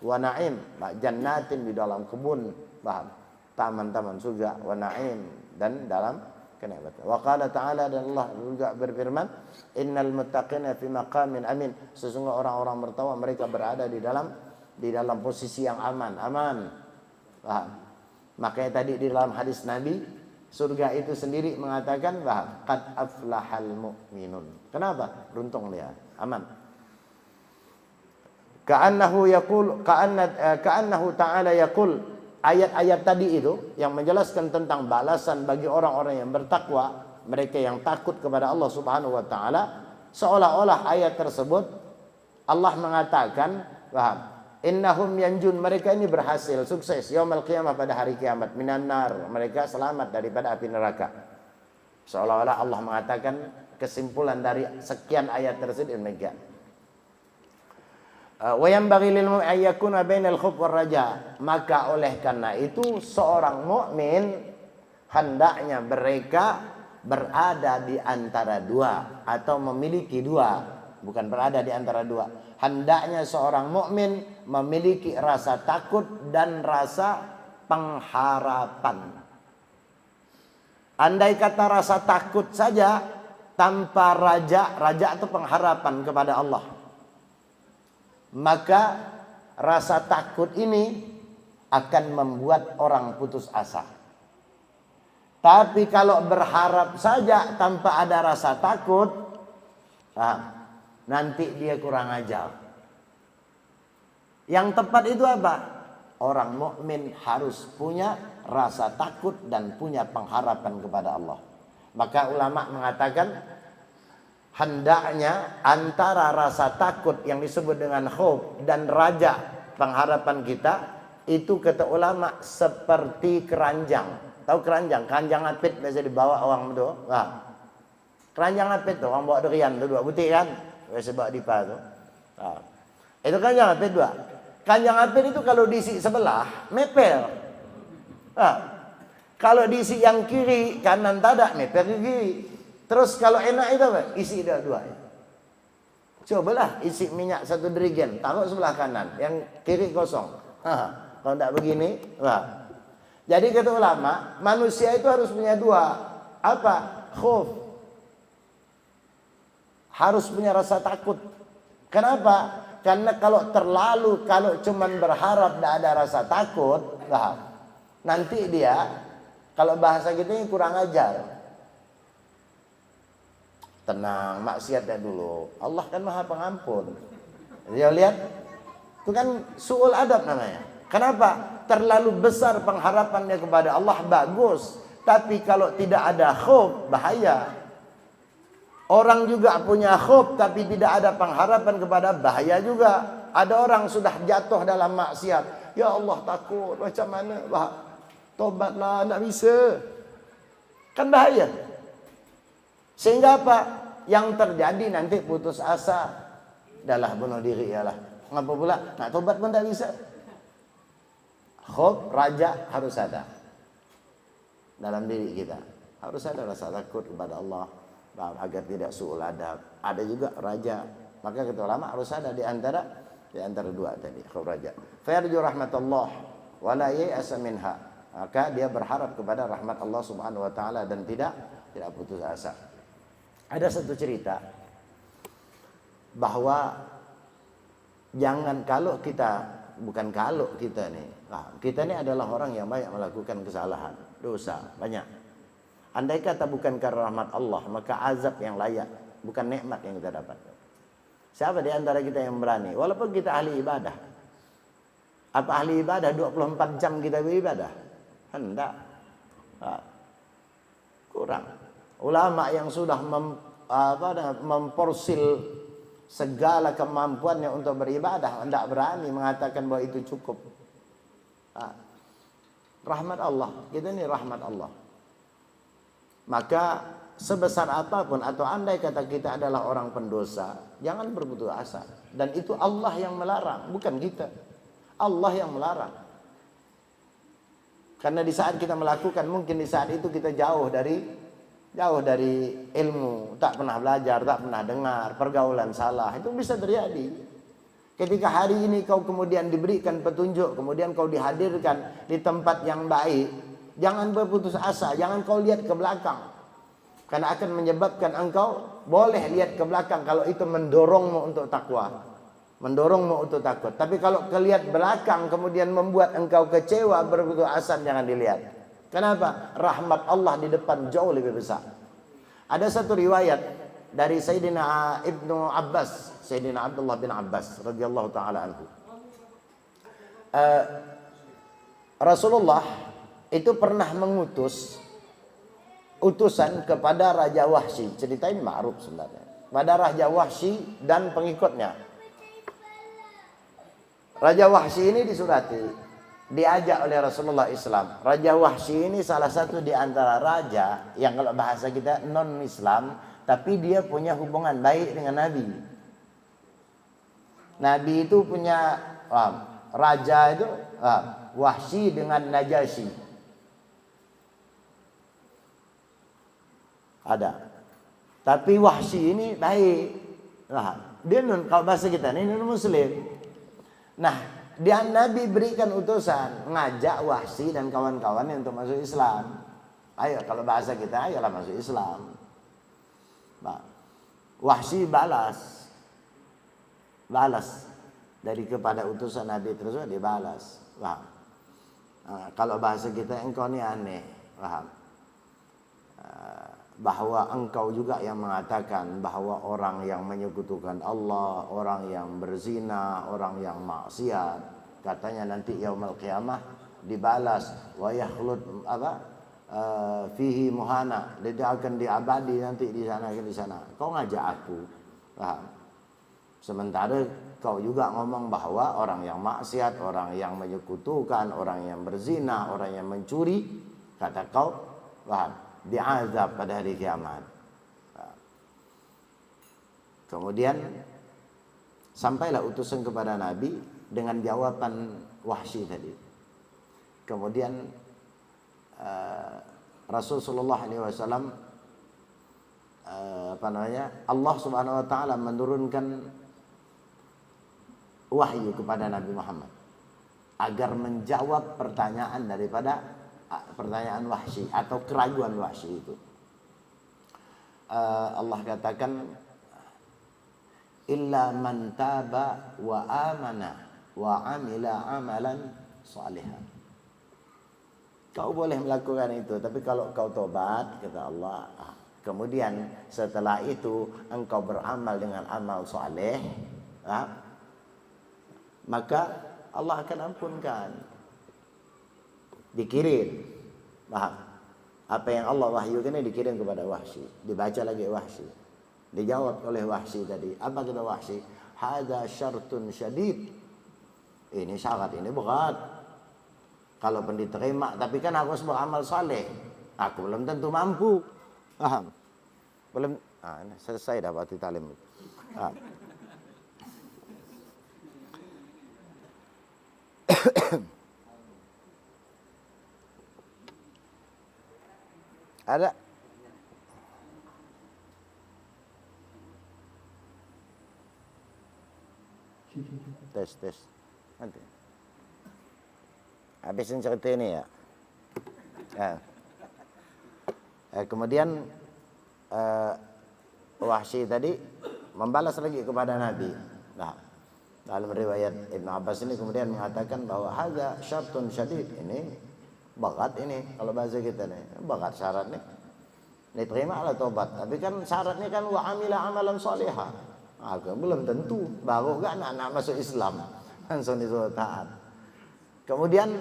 wa na'im, jannatin di dalam kebun, paham? Taman-taman surga, wa na'im, dan dalam kenikmatan. Wa qala ta'ala, dan Allah juga berfirman, innal muttaqina fi maqamin amin. Sesungguhnya orang-orang bertakwa mereka berada di dalam posisi yang aman. Paham? Makanya tadi di dalam hadis Nabi, surga itu sendiri mengatakan bahwa qad aflahal mu'minun. Kenapa? Beruntung dia, aman. Ka'annahu ta'ala yaqul, ayat-ayat tadi itu yang menjelaskan tentang balasan bagi orang-orang yang bertakwa, mereka yang takut kepada Allah Subhanahu wa taala, seolah-olah ayat tersebut Allah mengatakan bahwa innahum yanjun, mereka ini berhasil, sukses yaumul qiyamah, pada hari kiamat, minan nar, mereka selamat daripada api neraka. Seolah-olah Allah mengatakan kesimpulan dari sekian ayat tersebut demikian. Wa yanbaghi lil mu'min an yakuna bainal khauf war raja, maka oleh karena itu seorang mukmin hendaknya mereka berada di antara dua atau memiliki dua, bukan berada di antara dua. Hendaknya seorang mukmin memiliki rasa takut dan rasa pengharapan. Andai kata rasa takut saja tanpa raja itu pengharapan kepada Allah, maka rasa takut ini akan membuat orang putus asa. Tapi kalau berharap saja tanpa ada rasa takut, nanti dia kurang ajar. Yang tepat itu apa? Orang mukmin harus punya rasa takut dan punya pengharapan kepada Allah. Maka ulama mengatakan hendaknya antara rasa takut yang disebut dengan khauf dan raja, pengharapan kita, itu kata ulama seperti keranjang. Tahu keranjang? Keranjang apit biasa dibawa orang itu. Keranjang apit tuh orang bawa durian tuh, dua butik kan? Biasa bawa dipa tuh. Itu keranjang apit dua. Keranjang apit itu kalau diisi sebelah mepel. Kalau diisi yang kiri kanan tak ada, mepel ke kiri. Terus kalau enak itu apa? Isi dua. Cobalah isi minyak satu dirigen, taruh sebelah kanan, yang kiri kosong. Kalau tidak begini, Jadi kata ulama, manusia itu harus punya dua. Apa? Khauf. Harus punya rasa takut. Kenapa? Karena kalau cuman berharap tidak ada rasa takut, nanti dia, kalau bahasa kita ini kurang ajar. Tenang, maksiat dulu. Allah kan Maha Pengampun. Dia lihat, itu kan su'ul adab namanya. Kenapa? Terlalu besar pengharapannya kepada Allah, bagus. Tapi kalau tidak ada khauf, bahaya. Orang juga punya khauf tapi tidak ada pengharapan kepada, bahaya juga. Ada orang sudah jatuh dalam maksiat. Ya Allah, takut, macam mana? Tobatlah, tidak bisa. Kan bahaya. Sehingga apa? Yang terjadi nanti putus asa. Dahlah bunuh diri, yalah. Ngapa pula nak tobat pun tak bisa. Khauf, raja harus ada dalam diri kita. Harus ada rasa takut kepada Allah agar tidak suul adab. Ada juga raja. Maka kata ulama harus ada di antara dua tadi, khauf raja. Fa yarju rahmatullah wa la ya'sa minha. Maka dia berharap kepada rahmat Allah Subhanahu wa taala dan tidak putus asa. Ada satu cerita bahwa kita ini adalah orang yang banyak melakukan kesalahan, dosa banyak. Andai kata bukan karena rahmat Allah, maka azab yang layak, bukan nikmat yang kita dapat. Siapa di antara kita yang berani? Walaupun kita ahli ibadah. Apa ahli ibadah 24 jam kita beribadah? Hendak. Kurang. Ulama yang sudah memporsil segala kemampuannya untuk beribadah, hendak berani mengatakan bahwa itu cukup. Rahmat Allah, kita ini rahmat Allah. Maka sebesar apapun atau andai kata kita adalah orang pendosa, jangan berputus asa. Dan itu Allah yang melarang, bukan kita. Allah yang melarang. Karena di saat kita melakukan, mungkin di saat itu kita jauh dari ilmu, tak pernah belajar, tak pernah dengar, pergaulan salah, itu bisa terjadi. Ketika hari ini kau kemudian diberikan petunjuk, kemudian kau dihadirkan di tempat yang baik, jangan berputus asa, jangan kau lihat ke belakang. Karena akan menyebabkan engkau boleh lihat ke belakang kalau itu mendorongmu untuk takwa, mendorongmu untuk takut. Tapi kalau kelihat belakang kemudian membuat engkau kecewa, berputus asa, jangan dilihat. Kenapa? Rahmat Allah di depan jauh lebih besar. Ada satu riwayat dari Sayyidina Ibnu Abbas, Sayyidina Abdullah bin Abbas radhiyallahu taala anhu. Rasulullah itu pernah mengutus utusan kepada Raja Wahsy. Cerita ini ma'ruf sebenarnya. Pada Raja Wahsy dan pengikutnya. Raja Wahsy ini disurati, diajak oleh Rasulullah Islam. Raja Wahsy ini salah satu di antara raja yang kalau bahasa kita non-Islam, tapi dia punya hubungan baik dengan Nabi. Nabi itu punya raja itu Wahsy dengan Najasyi. Ada. Tapi Wahsy ini baik. Dia kalau bahasa kita ini non muslim. Nah, dia Nabi berikan utusan ngajak Wahsy dan kawan-kawannya untuk masuk Islam. Ayo kalau bahasa kita ayolah masuk Islam. Wahsy balas dari kepada utusan Nabi tersebut dibalas. Kalau bahasa kita engkau ni aneh, paham? Bahwa engkau juga yang mengatakan bahwa orang yang menyekutukan Allah, orang yang berzina, orang yang maksiat, katanya nanti yaumul qiyamah dibalas wa yakhlud fihi muhana, dia akan diabadi nanti di sana. Kau ngajak aku, paham? Sementara kau juga ngomong bahwa orang yang maksiat, orang yang menyekutukan, orang yang berzina, orang yang mencuri, kata kau, paham? Diazab pada hari kiamat. Kemudian sampailah utusan kepada Nabi dengan jawaban Wahsy tadi. Kemudian Rasulullah SAW Allah Subhanahu wa taala menurunkan wahyu kepada Nabi Muhammad agar menjawab pertanyaan daripada pertanyaan Wahsy atau keraguan Wahsy itu. Allah katakan illa man taba wa amana wa amila amalan salihan. Kau boleh melakukan itu, tapi kalau kau tobat, kata Allah, kemudian setelah itu engkau beramal dengan amal saleh, maka Allah akan ampunkan. Dikirim, paham? Apa yang Allah wahyukan ini dikirim kepada Wahsy, dibaca lagi Wahsy, dijawab oleh Wahsy tadi. Apa kata Wahsy? Hadza syartun syadid. Ini syarat, ini berat. Kalau pun diterima, tapi kan harus beramal saleh. Aku belum tentu mampu, paham? Belum. Selesai dah waktu talim. Ada? Tes. Nanti. Habisin cerita ini ya. Kemudian Wahsy tadi membalas lagi kepada Nabi. Nah, dalam riwayat Ibn Abbas ini kemudian mengatakan bahwa hadza syartun syadid, ini bagat ini kalau bahasa kita nih, bagat syarat nih. Diterima ala tobat, tapi kan syaratnya kan wa amila amalan shalihah. Belum tentu, baru kan anak masuk Islam langsung disuruh taat. Kemudian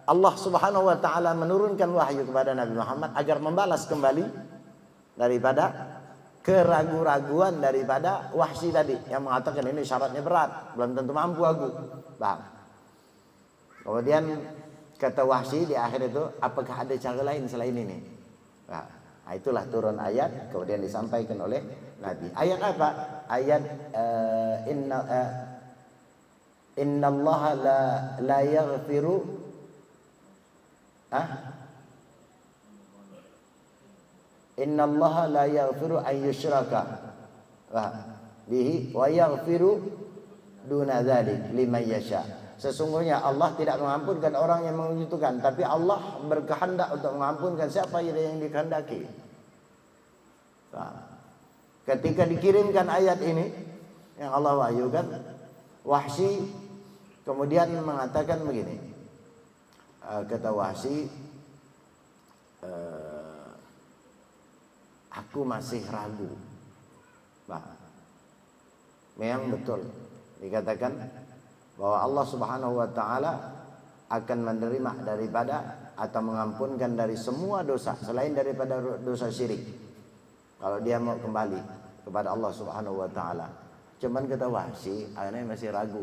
Allah Subhanahu wa taala menurunkan wahyu kepada Nabi Muhammad agar membalas kembali daripada keraguan-raguan daripada Wahsy tadi yang mengatakan ini syaratnya berat, belum tentu mampu aku. Paham? Kemudian kata Wahsy di akhir itu, apakah ada cara lain selain ini? Nah, itulah turun ayat kemudian disampaikan oleh Nabi. Ayat apa? Ayat innallaha la yaghfiru innallaha la yaghfiru an yushraka bihi wa yaghfiru duna dzalik liman yasha. Sesungguhnya Allah tidak mengampunkan orang yang membutuhkan, tapi Allah berkehendak untuk mengampunkan siapa yang dikehendaki. Ketika dikirimkan ayat ini yang Allah wahyukan, Wahsy kemudian mengatakan begini. Kata Wahsy, aku masih ragu. Memang betul dikatakan bahwa Allah Subhanahu wa taala akan menerima daripada atau mengampunkan dari semua dosa selain daripada dosa syirik kalau dia mau kembali kepada Allah Subhanahu wa taala. Cuman kata Wahsy, ana masih ragu.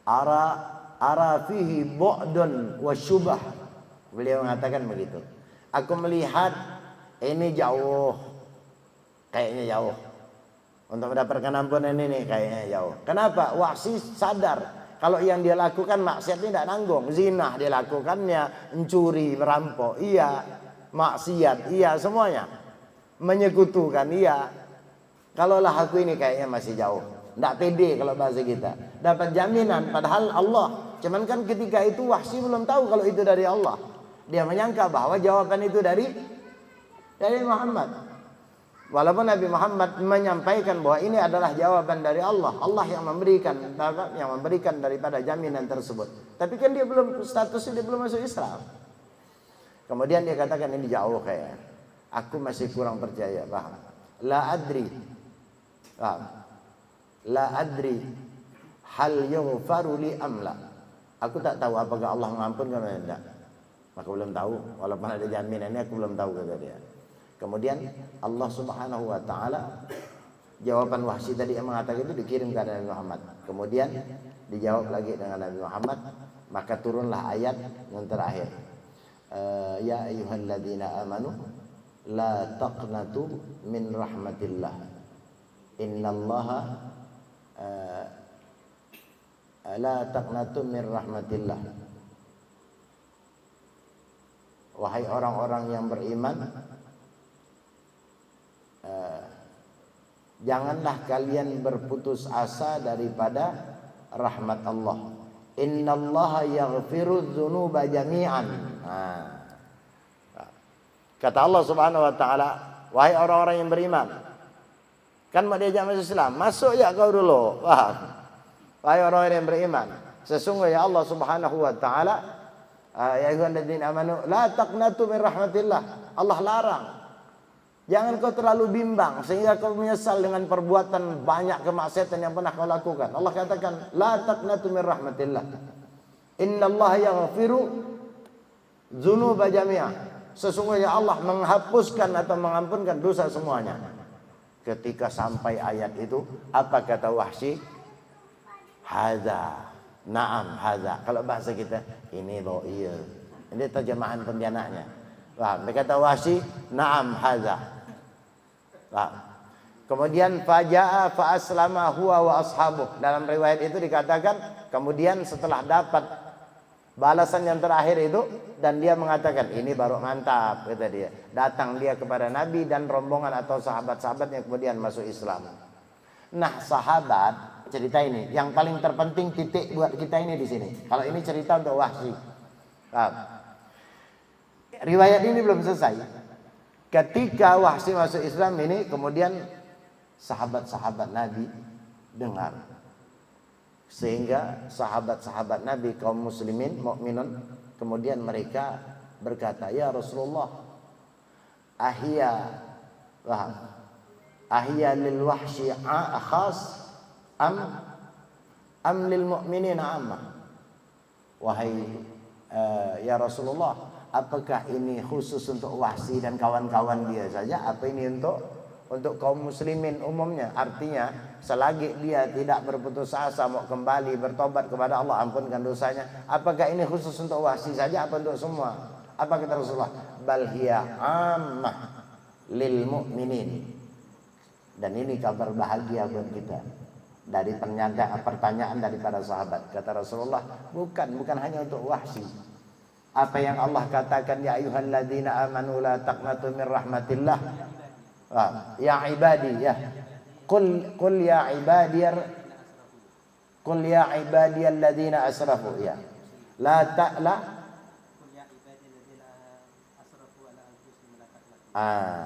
Ara fihi bu'dun wa syubah. Beliau mengatakan begitu. Aku melihat ini jauh. Kayaknya jauh. Untuk mendapatkan ampunan ini kayaknya jauh. Kenapa? Wahsy sadar kalau yang dia lakukan maksiat tidak nanggung. Zina dia lakukannya, mencuri, merampok, iya, maksiat, iya, semuanya. Menyekutukan, iya. Kalaulah aku ini kayaknya masih jauh. Tidak pede kalau bahasa kita. Dapat jaminan padahal Allah. Cuman kan ketika itu Wahsy belum tahu kalau itu dari Allah. Dia menyangka bahwa jawaban itu dari Muhammad. Walaupun Nabi Muhammad menyampaikan bahwa ini adalah jawaban dari Allah. Allah yang memberikan daripada jaminan tersebut. Tapi kan dia belum, statusnya dia belum masuk Islam. Kemudian dia katakan ini jauh kayak. Aku masih kurang percaya. Paham? La adri. Paham? La adri hal yughfaru li amla. Aku tak tahu apakah Allah mengampunkan atau tidak. Maka belum tahu. Walaupun ada jaminannya aku belum tahu kata dia. Kemudian Allah Subhanahu wa taala jawaban Wahsy tadi yang mengatakan itu dikirim kepada Nabi Muhammad. Kemudian dijawab lagi dengan Nabi Muhammad, maka turunlah ayat yang terakhir. Ya ayyuhalladzina amanu la taqnatu min rahmatillah. Innallaha la taqnatu min rahmatillah. Wahai orang-orang yang beriman, janganlah kalian berputus asa daripada rahmat Allah. Innallaha yaghfiru dzunuba jami'an. Kata Allah Subhanahu wa taala, wahai orang-orang yang beriman. Kan mau diajak masuk Islam, masuk ya kau dulu. Wahai orang-orang yang beriman, sesungguhnya Allah Subhanahu wa taala, ya ayyuhalladzina amanu la taqnatu min rahmatillah. Allah larang. Jangan kau terlalu bimbang sehingga kau menyesal dengan perbuatan banyak kemaksiatan yang pernah kau lakukan. Allah katakan, la taqnatu min rahmatillah. Innallaha yaghfiru dzunuba jami'a. Sesungguhnya Allah menghapuskan atau mengampunkan dosa semuanya. Ketika sampai ayat itu, apa kata Wahsy? Hadza. Naam hadza. Kalau bahasa kita, ini loh iya. Ini terjemahan pontianaknya. Wah, dia kata Wahsy, naam hadza. Kemudian faja'a fa aslama huwa wa ashabuh. Dalam riwayat itu dikatakan kemudian setelah dapat balasan yang terakhir itu dan dia mengatakan ini baru mantap, kata dia. Datang dia kepada Nabi dan rombongan atau sahabat-sahabatnya kemudian masuk Islam. Nah, sahabat cerita ini yang paling terpenting titik buat kita ini di sini. Kalau ini cerita untuk Wahsy. Riwayat ini belum selesai. Ketika Wahsy masuk Islam ini kemudian sahabat-sahabat Nabi dengar, sehingga sahabat-sahabat Nabi kaum muslimin mukminun kemudian mereka berkata, ya Rasulullah, ahya lil Wahsy khas am lil mu'minin amma. Wahai ya Rasulullah, apakah ini khusus untuk Wahsy dan kawan-kawan dia saja, apa ini untuk kaum muslimin umumnya? Artinya selagi dia tidak berputus asa mau kembali bertobat kepada Allah, ampunkan dosanya, apakah ini khusus untuk Wahsy saja apa untuk semua? Apa kata Rasulullah? Bal hiya ammah lil mu'minin. Dan ini kabar bahagia buat kita dari pertanyaan dari para sahabat. Kata Rasulullah, bukan hanya untuk Wahsy. Apa yang Allah katakan, ya ayyuhalladzina amanu la taqnatu min rahmatillah. Ya ibadi, ya qul ya ibadiyalladzina asrafu, ya la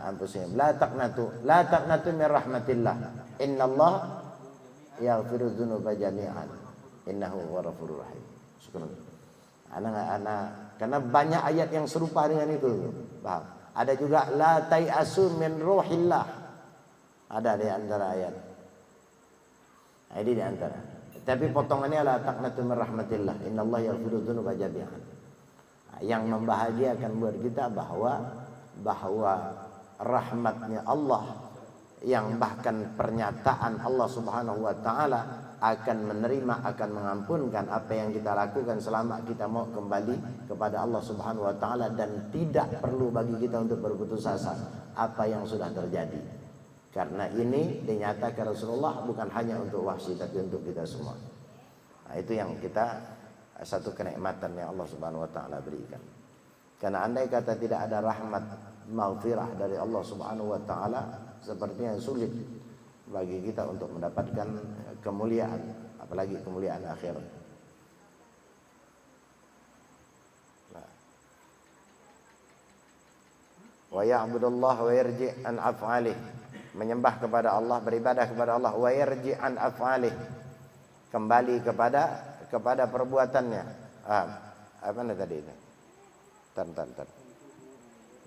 anfusihim la taqnatu min rahmatillah innallaha yaghfiru dzunuba jami'an innahu ghafurur rahim. Anak-anak, karena banyak ayat yang serupa dengan itu. Paham? Ada juga la tai'asu min ruhillah. Ada di antara ayat. Nah, ini di antara. Tapi potongannya la taqnatu min rahmatillah innallaha yaghfiru dzunuba jami'an. Yang membahagiakan buat kita bahwa rahmatnya Allah, yang bahkan pernyataan Allah Subhanahu wa taala akan menerima, akan mengampunkan apa yang kita lakukan selama kita mau kembali kepada Allah Subhanahu wa taala, dan tidak perlu bagi kita untuk berputus asa apa yang sudah terjadi. Karena ini dinyatakan Rasulullah bukan hanya untuk Wahsy tapi untuk kita semua. Nah, itu yang kita, satu kenikmatan yang Allah Subhanahu wa taala berikan. Karena andai kata tidak ada rahmat maghfirah dari Allah Subhanahu wa taala, sepertinya sulit bagi kita untuk mendapatkan kemuliaan, apalagi kemuliaan akhirat. Wa ya'budullah wa yarji' an af'alih, menyembah kepada Allah, beribadah kepada Allah, wa yarji' an af'alih, kembali kepada perbuatannya. Apa tadi itu?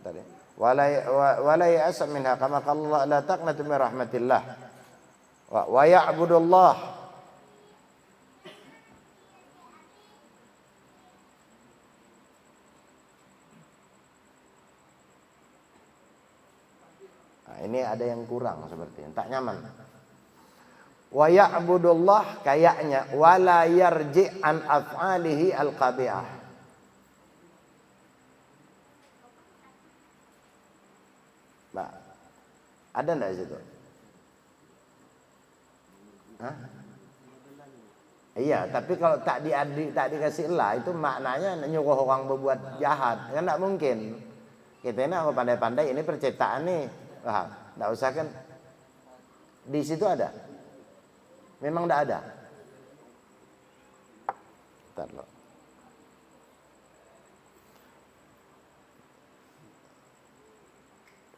Tadi. Wala ya'sa minha kama qala la taqnatu min rahmatillah. Wa ya'budullah. Nah, ini ada yang kurang sepertinya, tak nyaman. Wa ya'budullah kayaknya wala yarji' an af'alihi al-qabi'ah. Nah, ada enggak situ? Hah? Iya, tapi kalau tak dikasih lah, itu maknanya nyuruh orang berbuat jahat, kan enggak mungkin. Kita ini kalau pandai-pandai, ini percetaan nih, enggak usah kan. Di situ ada? Memang enggak ada. Bentar loh.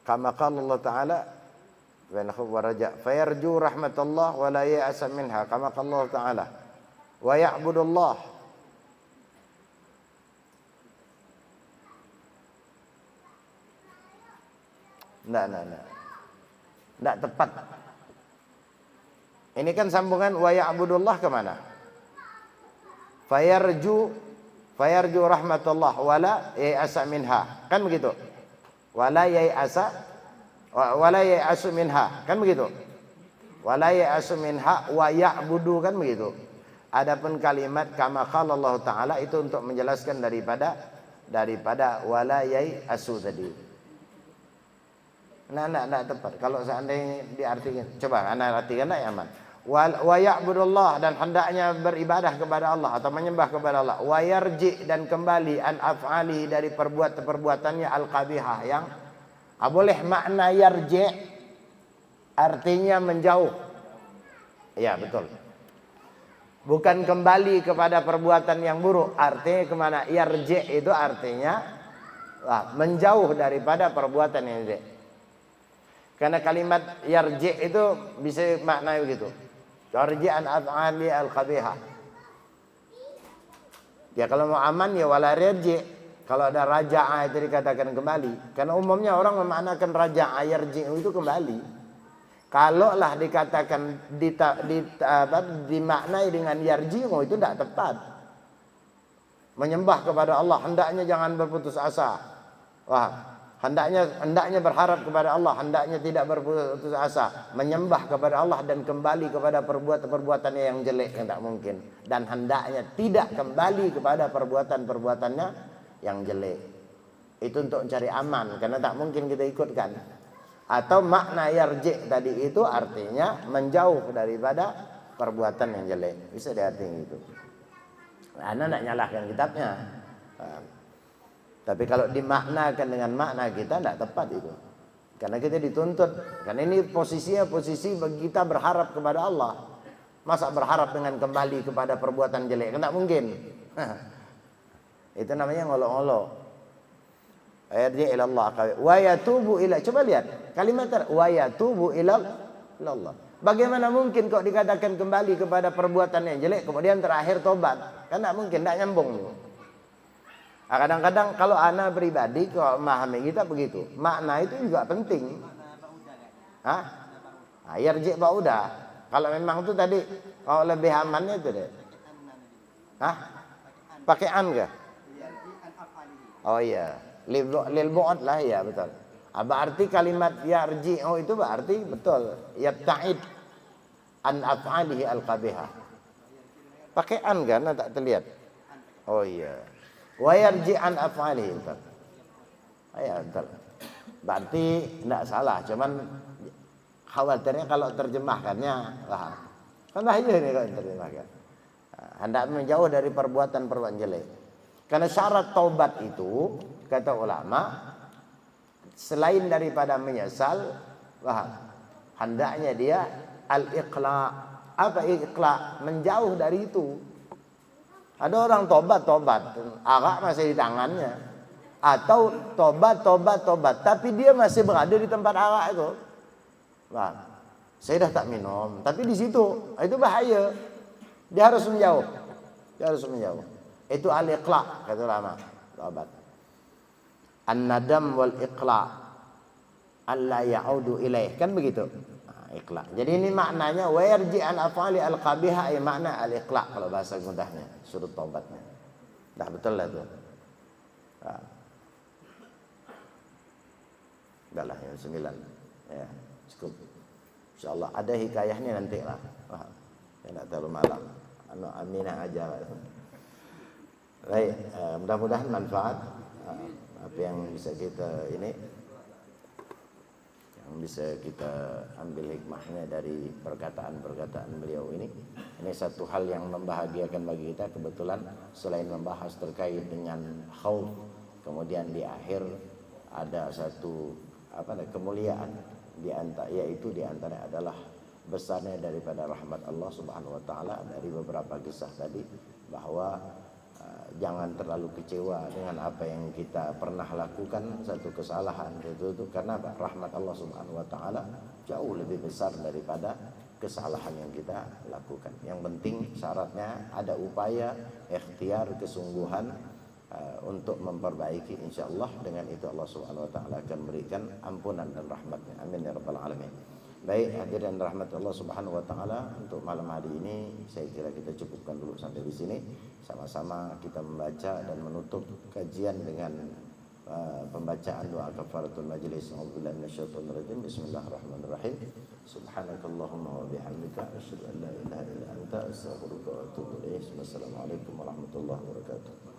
Kama qala Allah Ta'ala wa nakhu wa raja fayarju rahmatullah wa la ya'sa minha kama qala Allah Ta'ala wa ya'budullah. Enggak tepat. Ini kan sambungan wa ya'budullah kemana? Fayarju rahmatullah wa la ya'sa minha, kan begitu? Wala ya'asu minha, kan begitu? Wala ya'asu minha wa ya'budu, kan begitu? Adapun kalimat kama qala Allah Ta'ala itu untuk menjelaskan daripada wala ya'asu tadi. Nah, tepat. Kalau seandainya diartikan, coba anak artikan ya aman. Wa ya'budullah, dan hendaknya beribadah kepada Allah atau menyembah kepada Allah. Wa yarji, dan kembali an af'ali, dari perbuatannya al-qabihah yang boleh makna yarji artinya menjauh. Ya, betul. Bukan kembali kepada perbuatan yang buruk, artinya kemana? Yarji itu artinya menjauh daripada perbuatan yang jelek. Karena kalimat yarji itu bisa maknanya begitu. Yarji an af'ali al-qabihah. Ya kalau mau aman ya wala yarji. Kalau ada raja'a itu dikatakan kembali. Karena umumnya orang memaknakan raja'a yarji itu kembali. Kalau lah dikatakan dimaknai dengan yarji itu tidak tepat. Menyembah kepada Allah hendaknya jangan berputus asa. Hendaknya berharap kepada Allah, hendaknya tidak berputus asa. Menyembah kepada Allah dan kembali kepada perbuatannya yang jelek, tidak mungkin. Dan hendaknya tidak kembali kepada perbuatannya yang jelek. Itu untuk mencari aman, karena tak mungkin kita ikutkan. Atau makna yarji tadi itu artinya menjauh daripada perbuatan yang jelek. Bisa diartikan itu. Anda nak nyalahkan kitabnya. Tapi kalau dimaknakan dengan makna kita tidak tepat itu. Karena kita dituntut. Karena ini posisi bagi kita berharap kepada Allah. Masa berharap dengan kembali kepada perbuatan jelek? Tidak mungkin. Itu namanya ngolok-ngolok. Yarji ila Allah wa yatubu ila. Coba lihat kalimat wa yatubu ila Allah. Bagaimana mungkin kok dikatakan kembali kepada perbuatan yang jelek kemudian terakhir tobat? Kan tidak mungkin, tidak nyambung. Kadang-kadang kalau ana pribadi kalau memahami kita begitu. Makna itu juga penting. Yarji ba'udah. Kalau memang itu tadi kalau lebih amannya itu deh. Pakai an enggak? Oh iya. Lil bu'ad lah ya, betul. Berarti kalimat yarji itu berarti betul yabta'id an af'alihi al-qabihah. Pakai an kan tak terlihat. Oh iya. Wa yarji an af'alihi, betul. Ya, betul. Berarti tidak salah, cuman khawatirnya kalau terjemahkannya kan bahaya ini kalau terjemahkan. Hendak menjauh dari perbuatan jelek. Karena syarat taubat itu kata ulama selain daripada menyesal, hendaknya dia al-iqla. Apa iqla? Menjauh dari itu. Ada orang tobat, arak masih di tangannya. Atau tobat, tapi dia masih berada di tempat arak itu. Saya dah tak minum, tapi di situ itu bahaya. Dia harus menjauh. Itu al-iqla kata ulama. Tobat. An-nadam wal iqla alla ya'udu ilaih, kan begitu. Iqla. Jadi ini maknanya wa yarji an af'ali al-qabihah, makna al-iqla kalau bahasa mudahnya, surut taubatnya. Dah betul lah tu. Dah lah yang 9. Ya, cukup. Insyaallah ada hikayahnya nanti lah. Ya, tak terlalu malam. Aminah aja. Baik, mudah-mudahan manfaat apa yang bisa kita ambil hikmahnya dari perkataan beliau ini. Ini satu hal yang membahagiakan bagi kita. Kebetulan selain membahas terkait dengan khauf, kemudian di akhir ada satu kemuliaan yaitu di antara adalah besarnya daripada rahmat Allah Subhanahu wa taala. Dari beberapa kisah tadi bahwa jangan terlalu kecewa dengan apa yang kita pernah lakukan, satu kesalahan itu karena rahmat Allah Subhanahu wa taala jauh lebih besar daripada kesalahan yang kita lakukan. Yang penting syaratnya ada upaya, ikhtiar, kesungguhan untuk memperbaiki, insyaallah dengan itu Allah Subhanahu wa taala akan berikan ampunan dan rahmatnya. Amin ya rabbal alamin. Baik, hadirin rahmat Allah Subhanahu wa taala, untuk malam hari ini saya kira kita cukupkan dulu sampai di sini. Sama-sama kita membaca dan menutup kajian dengan pembacaan doa kafaratul majlis. A'udzubillahi minasyaitonir rajim. Bismillahirrahmanirrahim. Subhanakallahumma wa bihamdika asyhadu an la ilaha illa anta astaghfiruka wa atubu ilaik. Wassalamualaikum warahmatullahi wabarakatuh.